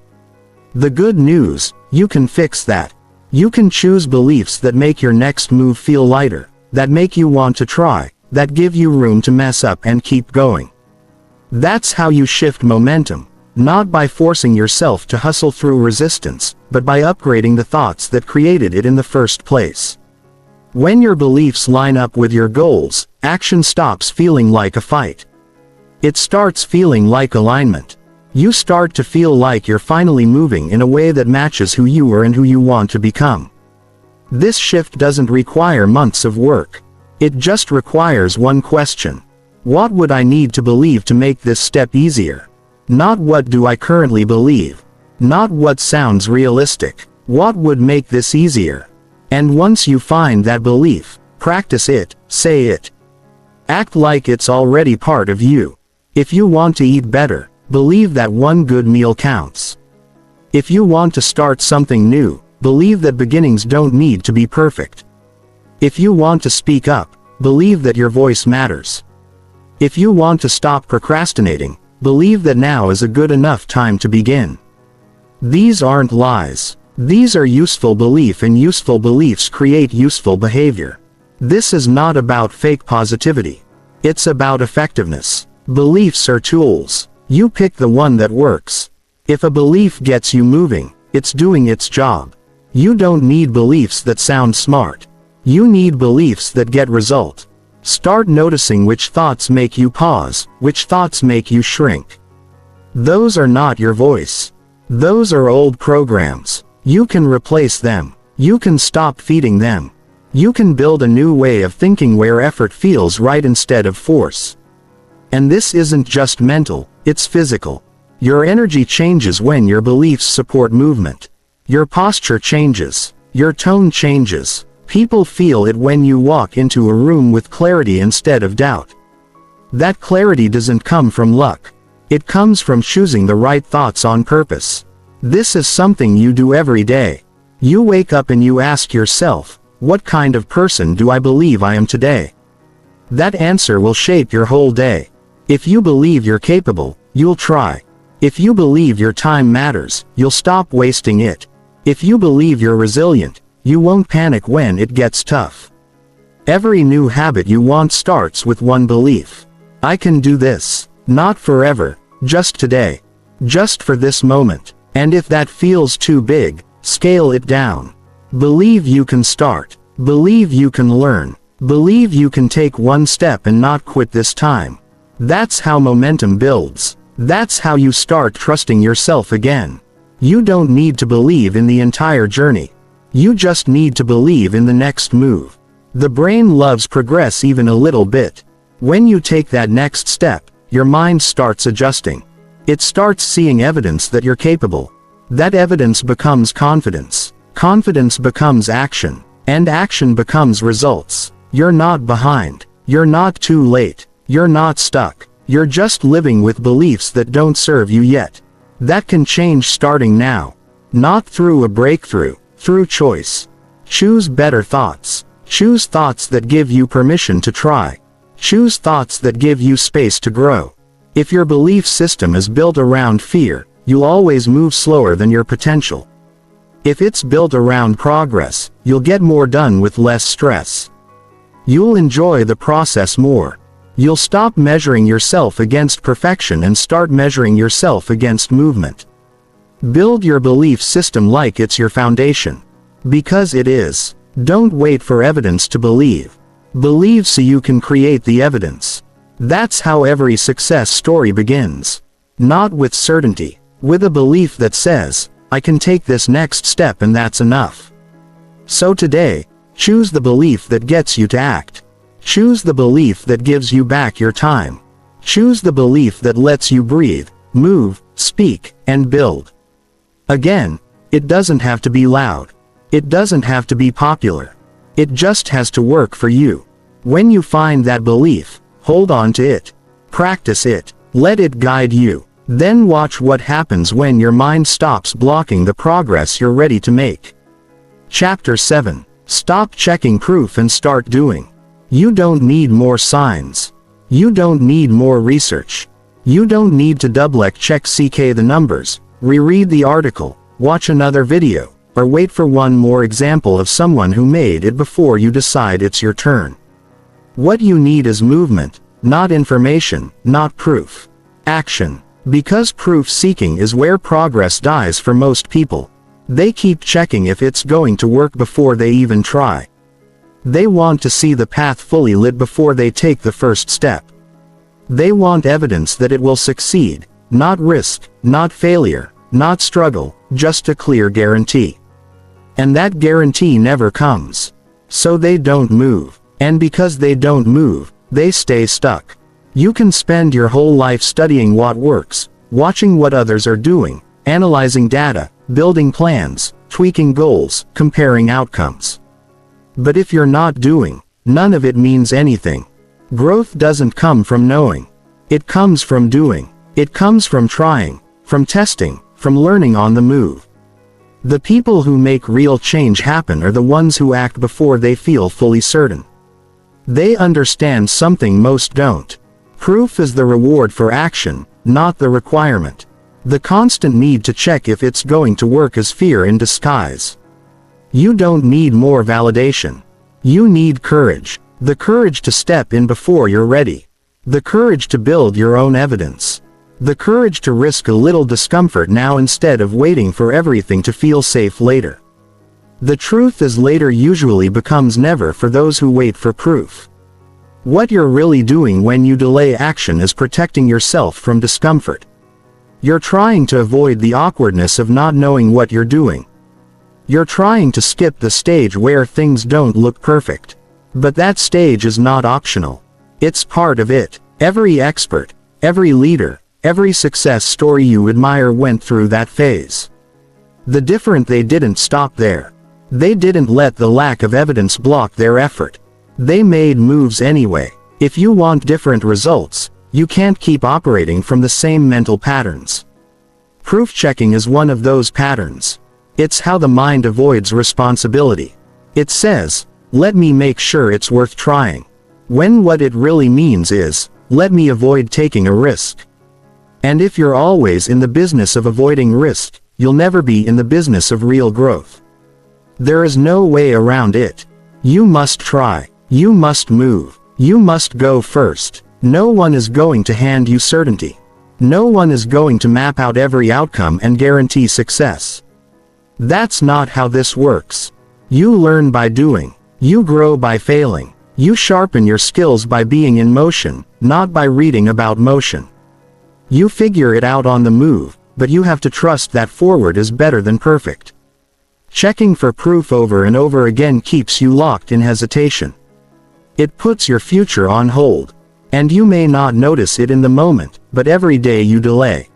[SPEAKER 1] The good news, you can fix that. You can choose beliefs that make your next move feel lighter, that make you want to try, that give you room to mess up and keep going. That's how you shift momentum, not by forcing yourself to hustle through resistance, but by upgrading the thoughts that created it in the first place. When your beliefs line up with your goals, action stops feeling like a fight. It starts feeling like alignment. You start to feel like you're finally moving in a way that matches who you are and who you want to become. This shift doesn't require months of work. It just requires one question. What would I need to believe to make this step easier? Not what do I currently believe. Not what sounds realistic. What would make this easier? And once you find that belief, practice it, say it. Act like it's already part of you. If you want to eat better, believe that one good meal counts. If you want to start something new, believe that beginnings don't need to be perfect. If you want to speak up, believe that your voice matters. If you want to stop procrastinating, believe that now is a good enough time to begin. These aren't lies. These are useful belief, and useful beliefs create useful behavior. This is not about fake positivity. It's about effectiveness. Beliefs are tools. You pick the one that works. If a belief gets you moving, it's doing its job. You don't need beliefs that sound smart. You need beliefs that get result. Start noticing which thoughts make you pause, which thoughts make you shrink. Those are not your voice. Those are old programs. You can replace them. You can stop feeding them. You can build a new way of thinking where effort feels right instead of force. And this isn't just mental, it's physical. Your energy changes when your beliefs support movement. Your posture changes. Your tone changes. People feel it when you walk into a room with clarity instead of doubt. That clarity doesn't come from luck. It comes from choosing the right thoughts on purpose. This is something you do every day. You wake up and you ask yourself, what kind of person do I believe I am today? That answer will shape your whole day. If you believe you're capable, you'll try. If you believe your time matters, you'll stop wasting it. If you believe you're resilient, you won't panic when it gets tough. Every new habit you want starts with one belief. I can do this. Not forever, just today. Just for this moment. And if that feels too big, scale it down. Believe you can start. Believe you can learn. Believe you can take one step and not quit this time. That's how momentum builds. That's how you start trusting yourself again. You don't need to believe in the entire journey. You just need to believe in the next move. The brain loves progress even a little bit. When you take that next step, your mind starts adjusting. It starts seeing evidence that you're capable. That evidence becomes confidence. Confidence becomes action. And action becomes results. You're not behind. You're not too late. You're not stuck. You're just living with beliefs that don't serve you yet. That can change starting now. Not through a breakthrough, through choice. Choose better thoughts. Choose thoughts that give you permission to try. Choose thoughts that give you space to grow. If your belief system is built around fear, you'll always move slower than your potential. If it's built around progress, you'll get more done with less stress. You'll enjoy the process more. You'll stop measuring yourself against perfection and start measuring yourself against movement. Build your belief system like it's your foundation. Because it is. Don't wait for evidence to believe. Believe so you can create the evidence. That's how every success story begins. Not with certainty, with a belief that says, I can take this next step and that's enough. So today, choose the belief that gets you to act. Choose the belief that gives you back your time. Choose the belief that lets you breathe, move, speak, and build. Again, it doesn't have to be loud. It doesn't have to be popular. It just has to work for you. When you find that belief, hold on to it. Practice it. Let it guide you. Then watch what happens when your mind stops blocking the progress you're ready to make. Chapter 7. Stop checking proof and start doing. You don't need more signs. You don't need more research. You don't need to check the numbers, reread the article, watch another video, or wait for one more example of someone who made it before you decide it's your turn. What you need is movement, not information, not proof. Action. Because proof-seeking is where progress dies for most people. They keep checking if it's going to work before they even try. They want to see the path fully lit before they take the first step. They want evidence that it will succeed, not risk, not failure, not struggle, just a clear guarantee. And that guarantee never comes. So they don't move. And because they don't move, they stay stuck. You can spend your whole life studying what works, watching what others are doing, analyzing data, building plans, tweaking goals, comparing outcomes. But if you're not doing, none of it means anything. Growth doesn't come from knowing. It comes from doing. It comes from trying, from testing, from learning on the move. The people who make real change happen are the ones who act before they feel fully certain. They understand something most don't. Proof is the reward for action, not the requirement. The constant need to check if it's going to work is fear in disguise. You don't need more validation. You need courage. The courage to step in before you're ready. The courage to build your own evidence. The courage to risk a little discomfort now instead of waiting for everything to feel safe later. The truth is later usually becomes never for those who wait for proof. What you're really doing when you delay action is protecting yourself from discomfort. You're trying to avoid the awkwardness of not knowing what you're doing. You're trying to skip the stage where things don't look perfect. But that stage is not optional. It's part of it. Every expert, every leader, every success story you admire went through that phase. They didn't stop there. They didn't let the lack of evidence block their effort. They made moves anyway. If you want different results, you can't keep operating from the same mental patterns. Proof checking is one of those patterns. It's how the mind avoids responsibility. It says, let me make sure it's worth trying. When what it really means is, let me avoid taking a risk. And if you're always in the business of avoiding risk, you'll never be in the business of real growth. There is no way around it. You must try. You must move. You must go first. No one is going to hand you certainty. No one is going to map out every outcome and guarantee success. That's not how this works. You learn by doing. You grow by failing. You sharpen your skills by being in motion, not by reading about motion. You figure it out on the move, but you have to trust that forward is better than perfect. Checking for proof over and over again keeps you locked in hesitation. It puts your future on hold. And you may not notice it in the moment, but every day you delay,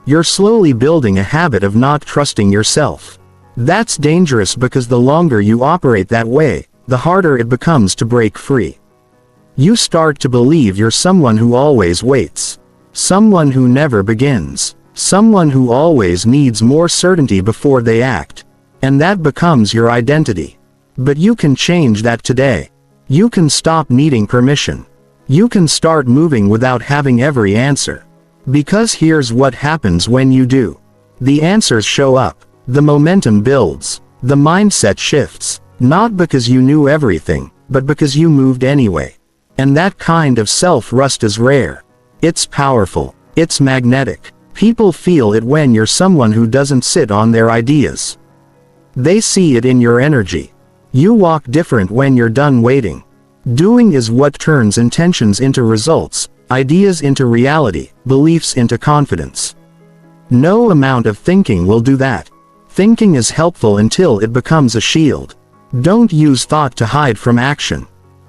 [SPEAKER 1] you're slowly building a habit of not trusting yourself. That's dangerous because the longer you operate that way, the harder it becomes to break free. You start to believe you're someone who always waits, someone who never begins, someone who always needs more certainty before they act. And that becomes your identity. But you can change that today. You can stop needing permission. You can start moving without having every answer. Because here's what happens when you do. The answers show up. The momentum builds. The mindset shifts. Not because you knew everything, but because you moved anyway. And that kind of self-trust is rare. It's powerful. It's magnetic. People feel it when you're someone who doesn't sit on their ideas. They see it in your energy. You walk different when you're done waiting. Doing is what turns intentions into results, ideas into reality, beliefs into confidence. No amount of thinking will do that. Thinking is helpful until it becomes a shield. Don't use thought to hide from action.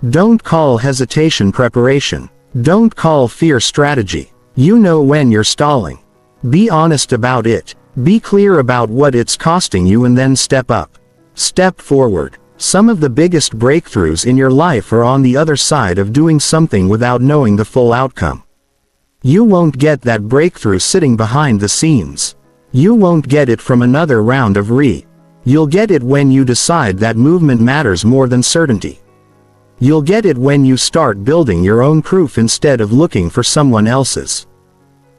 [SPEAKER 1] Don't call hesitation preparation. Don't call fear strategy. You know when you're stalling. Be honest about it. Be clear about what it's costing you and then step up. Step forward. Some of the biggest breakthroughs in your life are on the other side of doing something without knowing the full outcome. You won't get that breakthrough sitting behind the scenes. You won't get it from another round of You'll get it when you decide that movement matters more than certainty. You'll get it when you start building your own proof instead of looking for someone else's.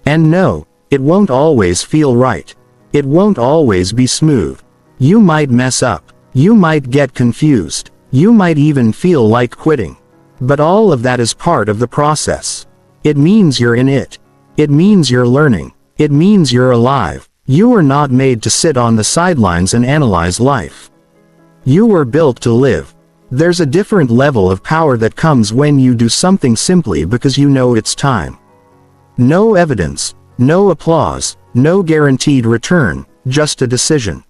[SPEAKER 1] And no, it won't always feel right. It won't always be smooth. You might mess up. You might get confused. You might even feel like quitting. But all of that is part of the process. It means you're in it. It means you're learning. It means you're alive. You were not made to sit on the sidelines and analyze life. You were built to live. There's a different level of power that comes when you do something simply because you know it's time. No evidence, no applause, no guaranteed return, just a decision.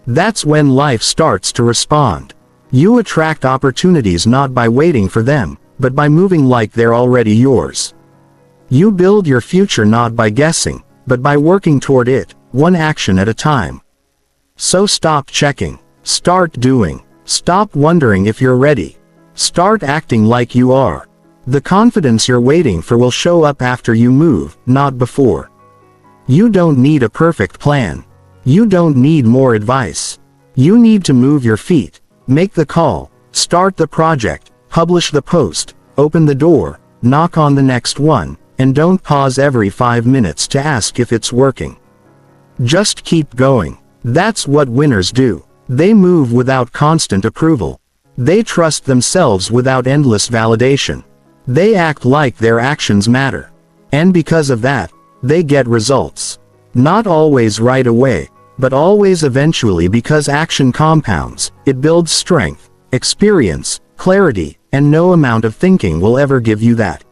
[SPEAKER 1] That's when life starts to respond. You attract opportunities not by waiting for them, but by moving like they're already yours. You build your future not by guessing, but by working toward it, one action at a time. So stop checking. Start doing. Stop wondering if you're ready. Start acting like you are. The confidence you're waiting for will show up after you move, not before. You don't need a perfect plan. You don't need more advice. You need to move your feet, make the call, start the project, publish the post, open the door, knock on the next one, and don't pause every 5 minutes to ask if it's working. Just keep going. That's what winners do. They move without constant approval. They trust themselves without endless validation. They act like their actions matter. And because of that, they get results. Not always right away, but always eventually, because action compounds. It builds strength, experience, clarity, and no amount of thinking will ever give you that.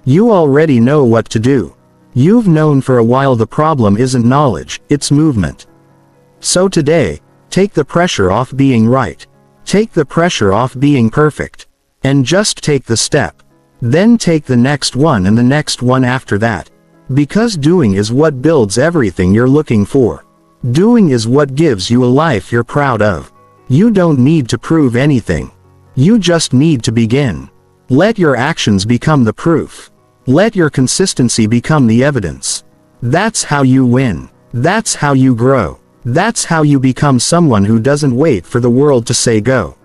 [SPEAKER 1] You already know what to do. You've known for a while the problem isn't knowledge, it's movement. So today, take the pressure off being right. Take the pressure off being perfect. And just take the step. Then take the next one and the next one after that. Because doing is what builds everything you're looking for. Doing is what gives you a life you're proud of. You don't need to prove anything. You just need to begin. Let your actions become the proof. Let your consistency become the evidence. That's how you win. That's how you grow. That's how you become someone who doesn't wait for the world to say go.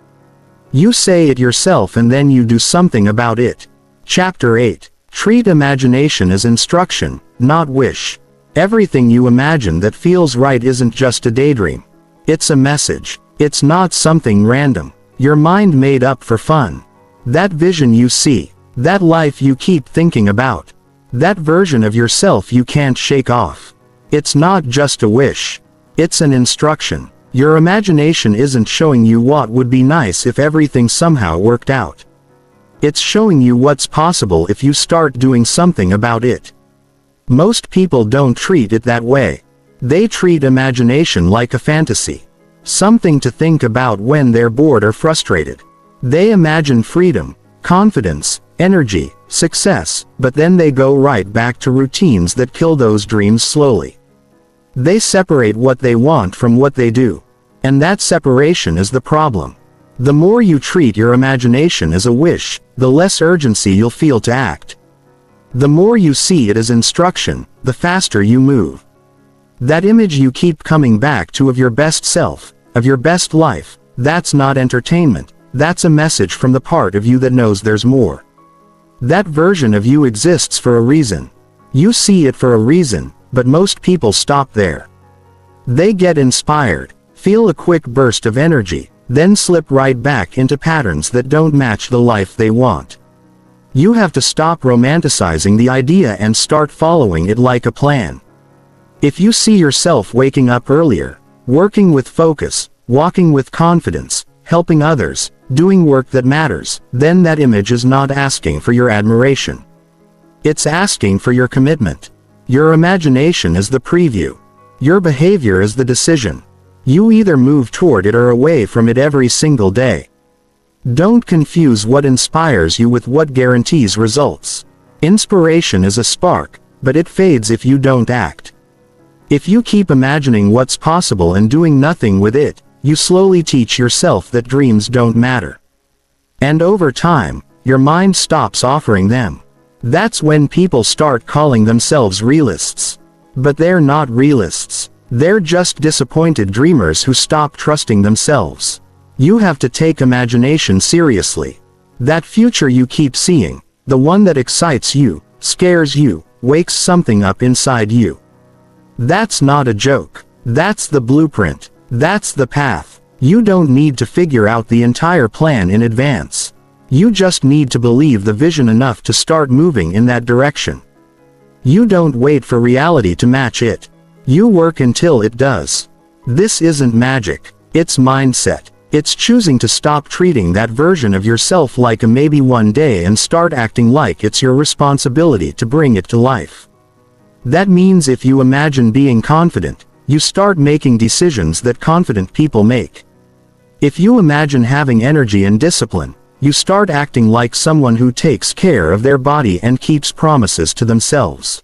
[SPEAKER 1] You say it yourself and then you do something about it. Chapter 8. Treat imagination as instruction, not wish. Everything you imagine that feels right isn't just a daydream. It's a message. It's not something random. Your mind made up for fun. That vision you see, That life you keep thinking about. That version of yourself you can't shake off. It's not just a wish. It's an instruction. Your imagination isn't showing you what would be nice if everything somehow worked out. It's showing you what's possible if you start doing something about it. Most people don't treat it that way. They treat imagination like a fantasy. Something to think about when they're bored or frustrated. They imagine freedom, confidence, energy, success, but then they go right back to routines that kill those dreams slowly. They separate what they want from what they do. And that separation is the problem. The more you treat your imagination as a wish, the less urgency you'll feel to act. The more you see it as instruction, the faster you move. That image you keep coming back to of your best self, of your best life, that's not entertainment, that's a message from the part of you that knows there's more. That version of you exists for a reason. You see it for a reason, but most people stop there. They get inspired, feel a quick burst of energy, then slip right back into patterns that don't match the life they want. You have to stop romanticizing the idea and start following it like a plan. If you see yourself waking up earlier, working with focus, walking with confidence, helping others, doing work that matters, then that image is not asking for your admiration. It's asking for your commitment. Your imagination is the preview. Your behavior is the decision. You either move toward it or away from it every single day. Don't confuse what inspires you with what guarantees results. Inspiration is a spark, but it fades if you don't act. If you keep imagining what's possible and doing nothing with it, you slowly teach yourself that dreams don't matter. And over time, your mind stops offering them. That's when people start calling themselves realists. But they're not realists. They're just disappointed dreamers who stop trusting themselves. You have to take imagination seriously. That future you keep seeing, the one that excites you, scares you, wakes something up inside you. That's not a joke. That's the blueprint. That's the path. You don't need to figure out the entire plan in advance. You just need to believe the vision enough to start moving in that direction. You don't wait for reality to match it. You work until it does. This isn't magic. It's mindset. It's choosing to stop treating that version of yourself like a maybe one day and start acting like it's your responsibility to bring it to life. That means if you imagine being confident, you start making decisions that confident people make. If you imagine having energy and discipline, you start acting like someone who takes care of their body and keeps promises to themselves.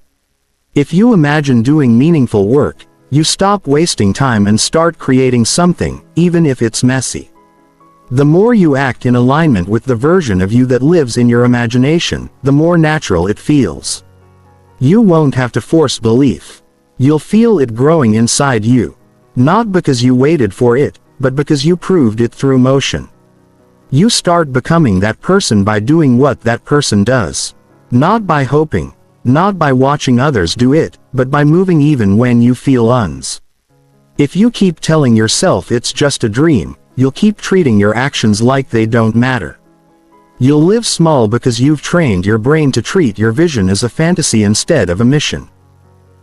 [SPEAKER 1] If you imagine doing meaningful work, you stop wasting time and start creating something, even if it's messy. The more you act in alignment with the version of you that lives in your imagination, the more natural it feels. You won't have to force belief. You'll feel it growing inside you. Not because you waited for it, but because you proved it through motion. You start becoming that person by doing what that person does. Not by hoping. Not by watching others do it, but by moving even when you feel uns. If you keep telling yourself it's just a dream, you'll keep treating your actions like they don't matter. You'll live small because you've trained your brain to treat your vision as a fantasy instead of a mission.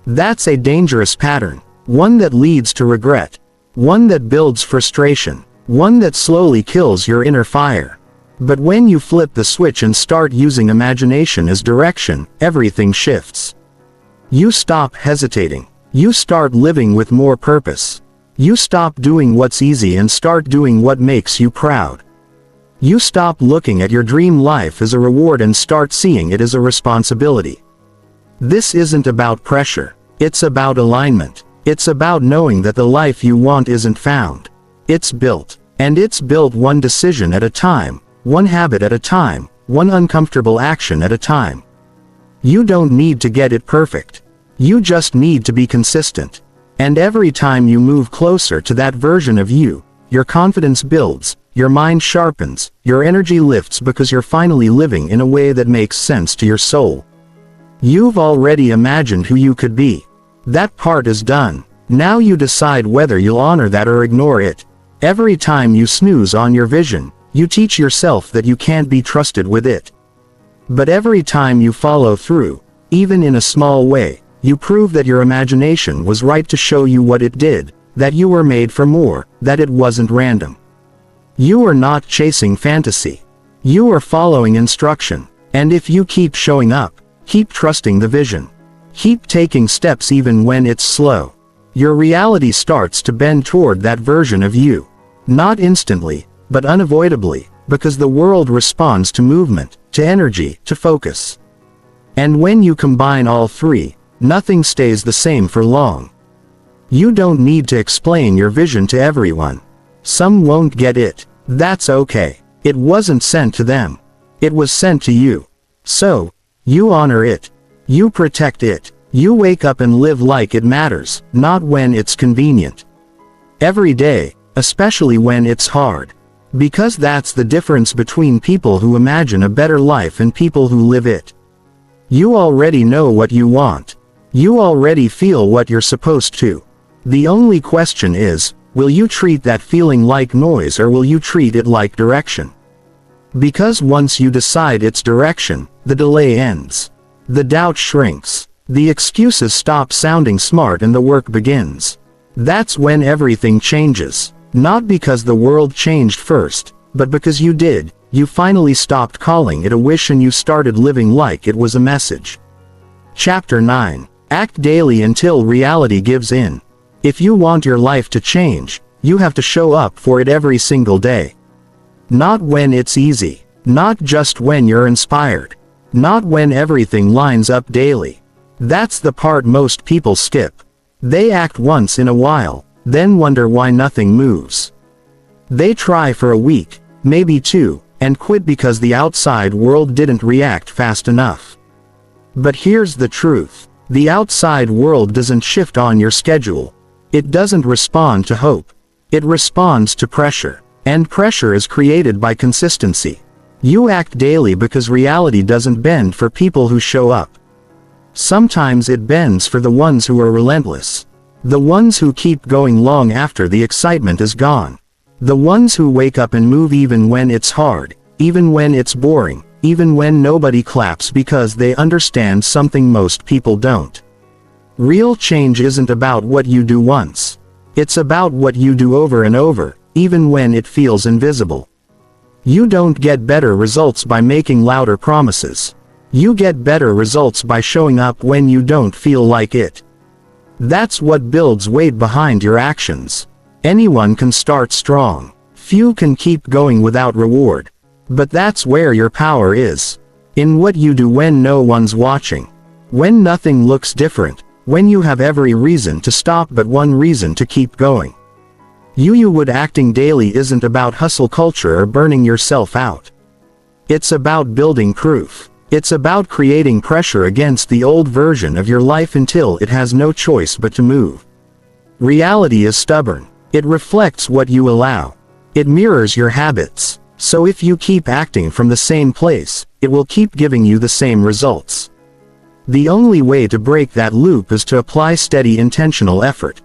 [SPEAKER 1] That's a dangerous pattern, one that leads to regret, one that builds frustration, one that slowly kills your inner fire. But when you flip the switch and start using imagination as direction, everything shifts. You stop hesitating. You start living with more purpose. You stop doing what's easy and start doing what makes you proud. You stop looking at your dream life as a reward and start seeing it as a responsibility. This isn't about pressure. It's about alignment. It's about knowing that the life you want isn't found. It's built. And it's built one decision at a time. One habit at a time, one uncomfortable action at a time. You don't need to get it perfect. You just need to be consistent. And every time you move closer to that version of you, your confidence builds, your mind sharpens, your energy lifts because you're finally living in a way that makes sense to your soul. You've already imagined who you could be. That part is done. Now you decide whether you'll honor that or ignore it. Every time you snooze on your vision, you teach yourself that you can't be trusted with it. But every time you follow through, even in a small way, you prove that your imagination was right to show you what it did, that you were made for more, that it wasn't random. You are not chasing fantasy. You are following instruction. And if you keep showing up, keep trusting the vision, keep taking steps even when it's slow, your reality starts to bend toward that version of you. Not instantly, but unavoidably, because the world responds to movement, to energy, to focus. And when you combine all three, nothing stays the same for long. You don't need to explain your vision to everyone. Some won't get it. That's okay. It wasn't sent to them. It was sent to you. So, you honor it. You protect it. You wake up and live like it matters, not when it's convenient. Every day, especially when it's hard. Because that's the difference between people who imagine a better life and people who live it. You already know what you want. You already feel what you're supposed to. The only question is, will you treat that feeling like noise or will you treat it like direction? Because once you decide it's direction, the delay ends. The doubt shrinks. The excuses stop sounding smart and the work begins. That's when everything changes. Not because the world changed first, but because you did. You finally stopped calling it a wish and you started living like it was a message. Chapter 9. Act daily until reality gives in. If you want your life to change, you have to show up for it every single day. Not when it's easy. Not just when you're inspired. Not when everything lines up daily. That's the part most people skip. They act once in a while, then wonder why nothing moves. They try for a week, maybe two, and quit because the outside world didn't react fast enough. But here's the truth. The outside world doesn't shift on your schedule. It doesn't respond to hope. It responds to pressure. And pressure is created by consistency. You act daily because reality doesn't bend for people who show up. Sometimes it bends for the ones who are relentless. The ones who keep going long after the excitement is gone. The ones who wake up and move even when it's hard, even when it's boring, even when nobody claps because they understand something most people don't. Real change isn't about what you do once. It's about what you do over and over, even when it feels invisible. You don't get better results by making louder promises. You get better results by showing up when you don't feel like it. That's what builds weight behind your actions. Anyone can start strong. Few can keep going without reward. But that's where your power is. In what you do when no one's watching. When nothing looks different. When you have every reason to stop but one reason to keep going. You would acting daily isn't about hustle culture or burning yourself out. It's about building proof. It's about creating pressure against the old version of your life until it has no choice but to move. Reality is stubborn. It reflects what you allow. It mirrors your habits. So if you keep acting from the same place, it will keep giving you the same results. The only way to break that loop is to apply steady intentional effort.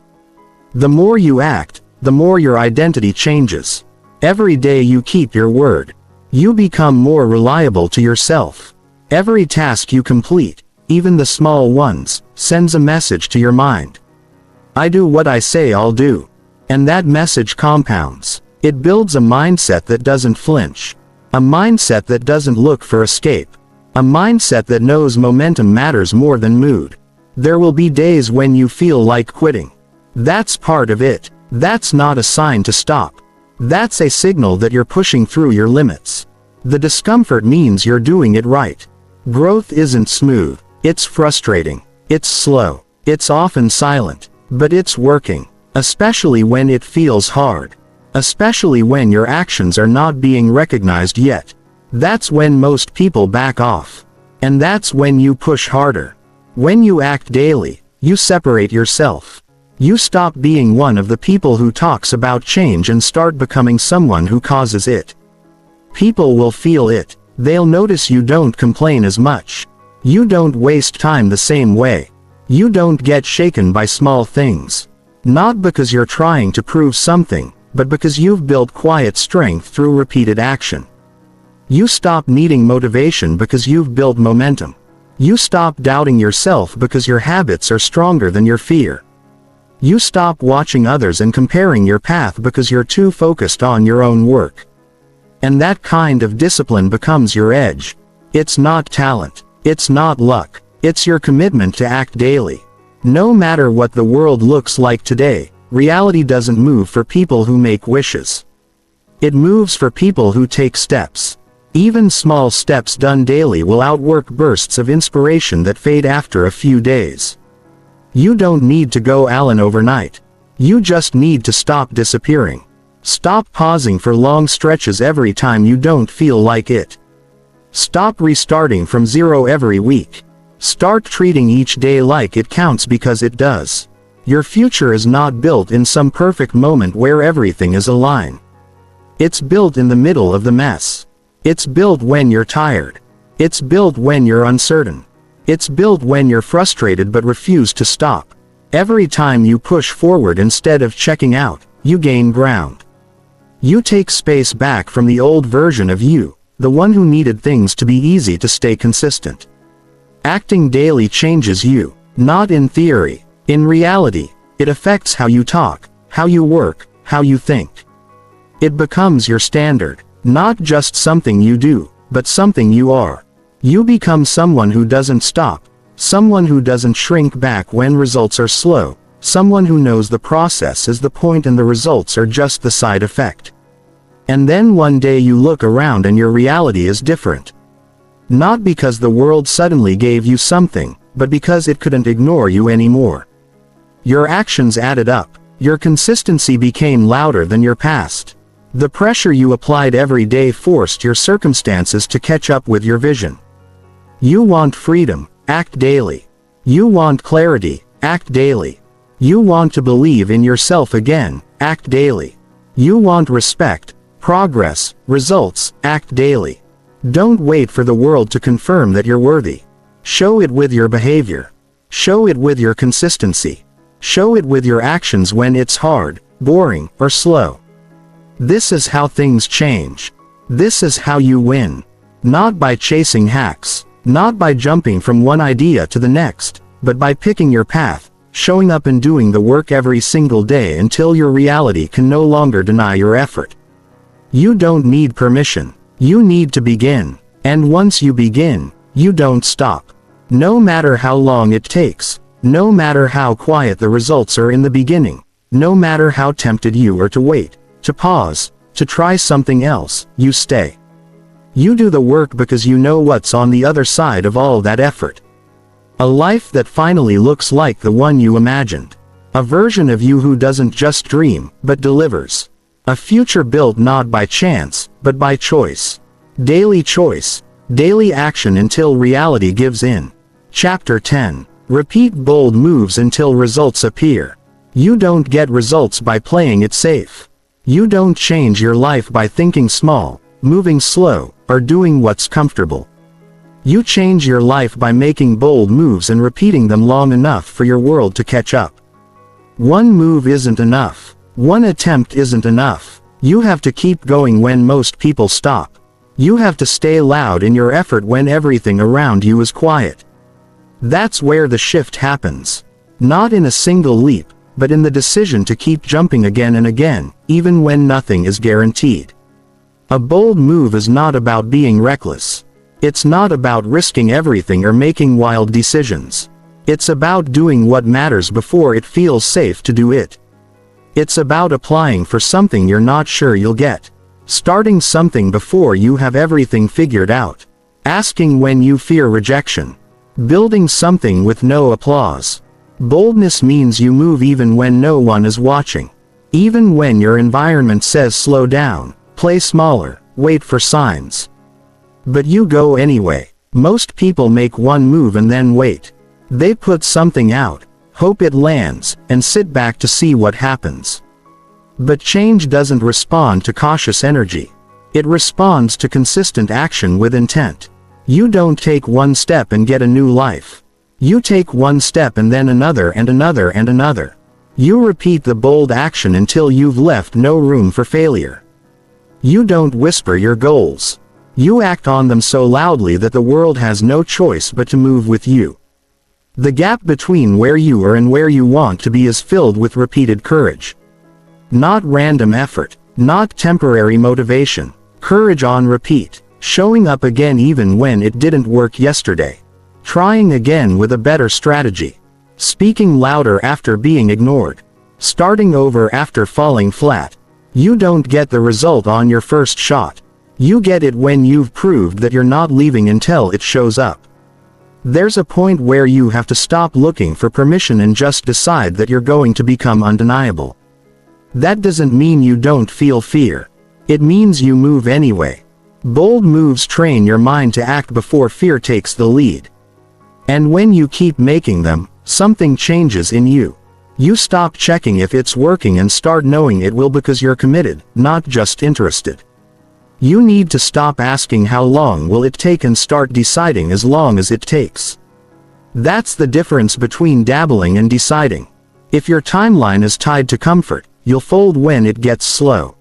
[SPEAKER 1] The more you act, the more your identity changes. Every day you keep your word. You become more reliable to yourself. Every task you complete, even the small ones, sends a message to your mind. I do what I say I'll do. And that message compounds. It builds a mindset that doesn't flinch. A mindset that doesn't look for escape. A mindset that knows momentum matters more than mood. There will be days when you feel like quitting. That's part of it. That's not a sign to stop. That's a signal that you're pushing through your limits. The discomfort means you're doing it right. Growth isn't smooth. It's frustrating. It's slow. It's often silent. But it's working. Especially when it feels hard. Especially when your actions are not being recognized yet. That's when most people back off. And that's when you push harder. When you act daily, you separate yourself. You stop being one of the people who talks about change and start becoming someone who causes it. People will feel it. They'll notice you don't complain as much. You don't waste time the same way. You don't get shaken by small things. Not because you're trying to prove something, but because you've built quiet strength through repeated action. You stop needing motivation because you've built momentum. You stop doubting yourself because your habits are stronger than your fear. You stop watching others and comparing your path because you're too focused on your own work. And that kind of discipline becomes your edge. It's not talent. It's not luck. It's your commitment to act daily. No matter what the world looks like today, reality doesn't move for people who make wishes. It moves for people who take steps. Even small steps done daily will outwork bursts of inspiration that fade after a few days. You don't need to go Allen overnight. You just need to stop disappearing. Stop pausing for long stretches every time you don't feel like it. Stop restarting from zero every week. Start treating each day like it counts because it does. Your future is not built in some perfect moment where everything is aligned. It's built in the middle of the mess. It's built when you're tired. It's built when you're uncertain. It's built when you're frustrated but refuse to stop. Every time you push forward instead of checking out, you gain ground. You take space back from the old version of you, the one who needed things to be easy to stay consistent. Acting daily changes you, not in theory. In reality, it affects how you talk, how you work, how you think. It becomes your standard, not just something you do, but something you are. You become someone who doesn't stop, someone who doesn't shrink back when results are slow, someone who knows the process is the point and the results are just the side effect. And then one day you look around and your reality is different. Not because the world suddenly gave you something, but because it couldn't ignore you anymore. Your actions added up. Your consistency became louder than your past. The pressure you applied every day forced your circumstances to catch up with your vision. You want freedom, act daily. You want clarity, act daily. You want to believe in yourself again, act daily. You want respect, progress, results, act daily. Don't wait for the world to confirm that you're worthy. Show it with your behavior. Show it with your consistency. Show it with your actions when it's hard, boring, or slow. This is how things change. This is how you win. Not by chasing hacks, not by jumping from one idea to the next, but by picking your path, showing up and doing the work every single day until your reality can no longer deny your effort. You don't need permission. You need to begin. And once you begin, you don't stop. No matter how long it takes, no matter how quiet the results are in the beginning, no matter how tempted you are to wait, to pause, to try something else, you stay. You do the work because you know what's on the other side of all that effort. A life that finally looks like the one you imagined. A version of you who doesn't just dream, but delivers. A future built not by chance, but by choice. Daily choice. Daily action until reality gives in. Chapter 10. Repeat bold moves until results appear. You don't get results by playing it safe. You don't change your life by thinking small, moving slow, or doing what's comfortable. You change your life by making bold moves and repeating them long enough for your world to catch up. One move isn't enough. One attempt isn't enough. You have to keep going when most people stop. You have to stay loud in your effort when everything around you is quiet. That's where the shift happens. Not in a single leap, but in the decision to keep jumping again and again, even when nothing is guaranteed. A bold move is not about being reckless. It's not about risking everything or making wild decisions. It's about doing what matters before it feels safe to do it. It's about applying for something you're not sure you'll get. Starting something before you have everything figured out. Asking when you fear rejection. Building something with no applause. Boldness means you move even when no one is watching. Even when your environment says slow down, play smaller, wait for signs. But you go anyway. Most people make one move and then wait. They put something out, hope it lands, and sit back to see what happens. But change doesn't respond to cautious energy. It responds to consistent action with intent. You don't take one step and get a new life. You take one step and then another and another and another. You repeat the bold action until you've left no room for failure. You don't whisper your goals. You act on them so loudly that the world has no choice but to move with you. The gap between where you are and where you want to be is filled with repeated courage. Not random effort, not temporary motivation, courage on repeat, showing up again even when it didn't work yesterday, trying again with a better strategy, speaking louder after being ignored, starting over after falling flat. You don't get the result on your first shot. You get it when you've proved that you're not leaving until it shows up. There's a point where you have to stop looking for permission and just decide that you're going to become undeniable. That doesn't mean you don't feel fear. It means you move anyway. Bold moves train your mind to act before fear takes the lead. And when you keep making them, something changes in you. You stop checking if it's working and start knowing it will because you're committed, not just interested. You need to stop asking how long will it take and start deciding as long as it takes. That's the difference between dabbling and deciding. If your timeline is tied to comfort, you'll fold when it gets slow.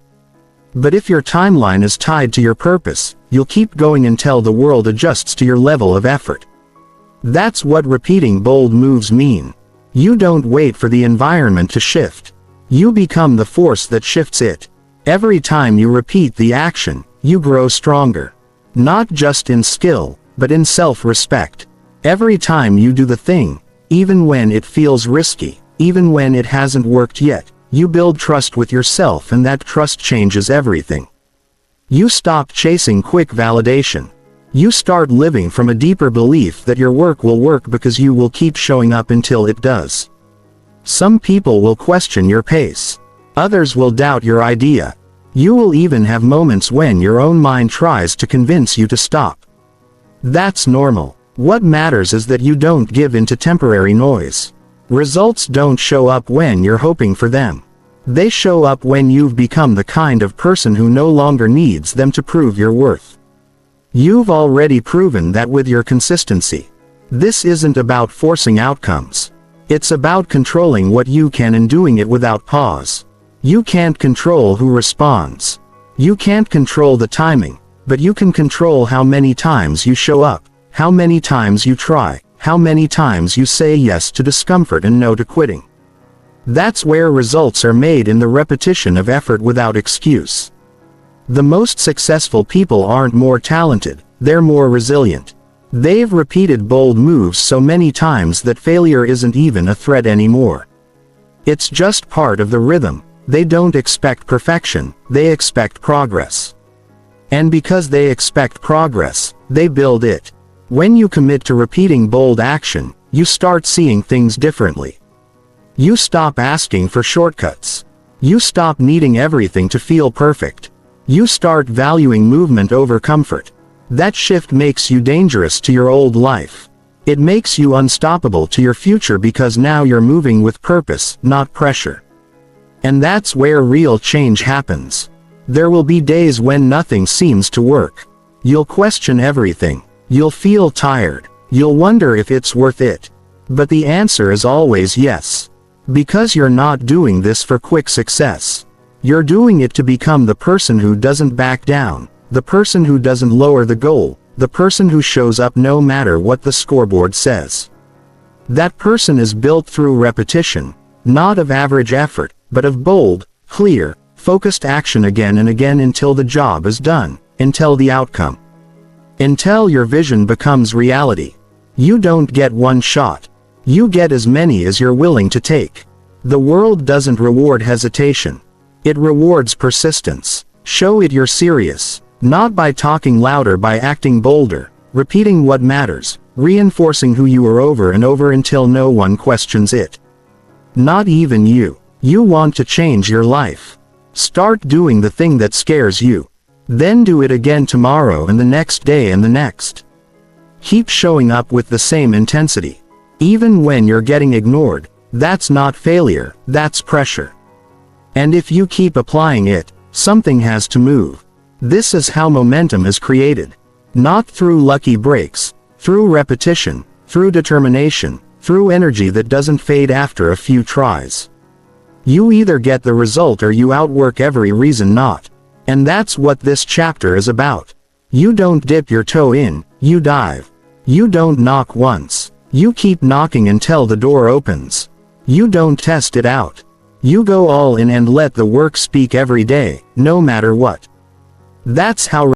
[SPEAKER 1] But if your timeline is tied to your purpose, you'll keep going until the world adjusts to your level of effort. That's what repeating bold moves mean. You don't wait for the environment to shift. You become the force that shifts it. Every time you repeat the action, you grow stronger. Not just in skill, but in self-respect. Every time you do the thing, even when it feels risky, even when it hasn't worked yet, you build trust with yourself, and that trust changes everything. You stop chasing quick validation. You start living from a deeper belief that your work will work because you will keep showing up until it does. Some people will question your pace. Others will doubt your idea. You will even have moments when your own mind tries to convince you to stop. That's normal. What matters is that you don't give in to temporary noise. Results don't show up when you're hoping for them. They show up when you've become the kind of person who no longer needs them to prove your worth. You've already proven that with your consistency. This isn't about forcing outcomes. It's about controlling what you can and doing it without pause. You can't control who responds. You can't control the timing, but you can control how many times you show up, how many times you try, how many times you say yes to discomfort and no to quitting. That's where results are made, in the repetition of effort without excuse. The most successful people aren't more talented, they're more resilient. They've repeated bold moves so many times that failure isn't even a threat anymore. It's just part of the rhythm. They don't expect perfection, they expect progress. And because they expect progress, they build it. When you commit to repeating bold action, you start seeing things differently. You stop asking for shortcuts. You stop needing everything to feel perfect. You start valuing movement over comfort. That shift makes you dangerous to your old life. It makes you unstoppable to your future because now you're moving with purpose, not pressure. And that's where real change happens. There will be days when nothing seems to work. You'll question everything. You'll feel tired. You'll wonder if it's worth it. But the answer is always yes. Because you're not doing this for quick success. You're doing it to become the person who doesn't back down, the person who doesn't lower the goal, the person who shows up no matter what the scoreboard says. That person is built through repetition, not of average effort, but of bold, clear, focused action again and again until the job is done, until the outcome. Until your vision becomes reality. You don't get one shot. You get as many as you're willing to take. The world doesn't reward hesitation. It rewards persistence. Show it you're serious. Not by talking louder, by acting bolder, repeating what matters, reinforcing who you are over and over until no one questions it. Not even you. You want to change your life. Start doing the thing that scares you. Then do it again tomorrow and the next day and the next. Keep showing up with the same intensity. Even when you're getting ignored, that's not failure, that's pressure. And if you keep applying it, something has to move. This is how momentum is created. Not through lucky breaks, through repetition, through determination, through energy that doesn't fade after a few tries. You either get the result or you outwork every reason not. And that's what this chapter is about. You don't dip your toe in, you dive. You don't knock once. You keep knocking until the door opens. You don't test it out. You go all in and let the work speak every day, no matter what. That's how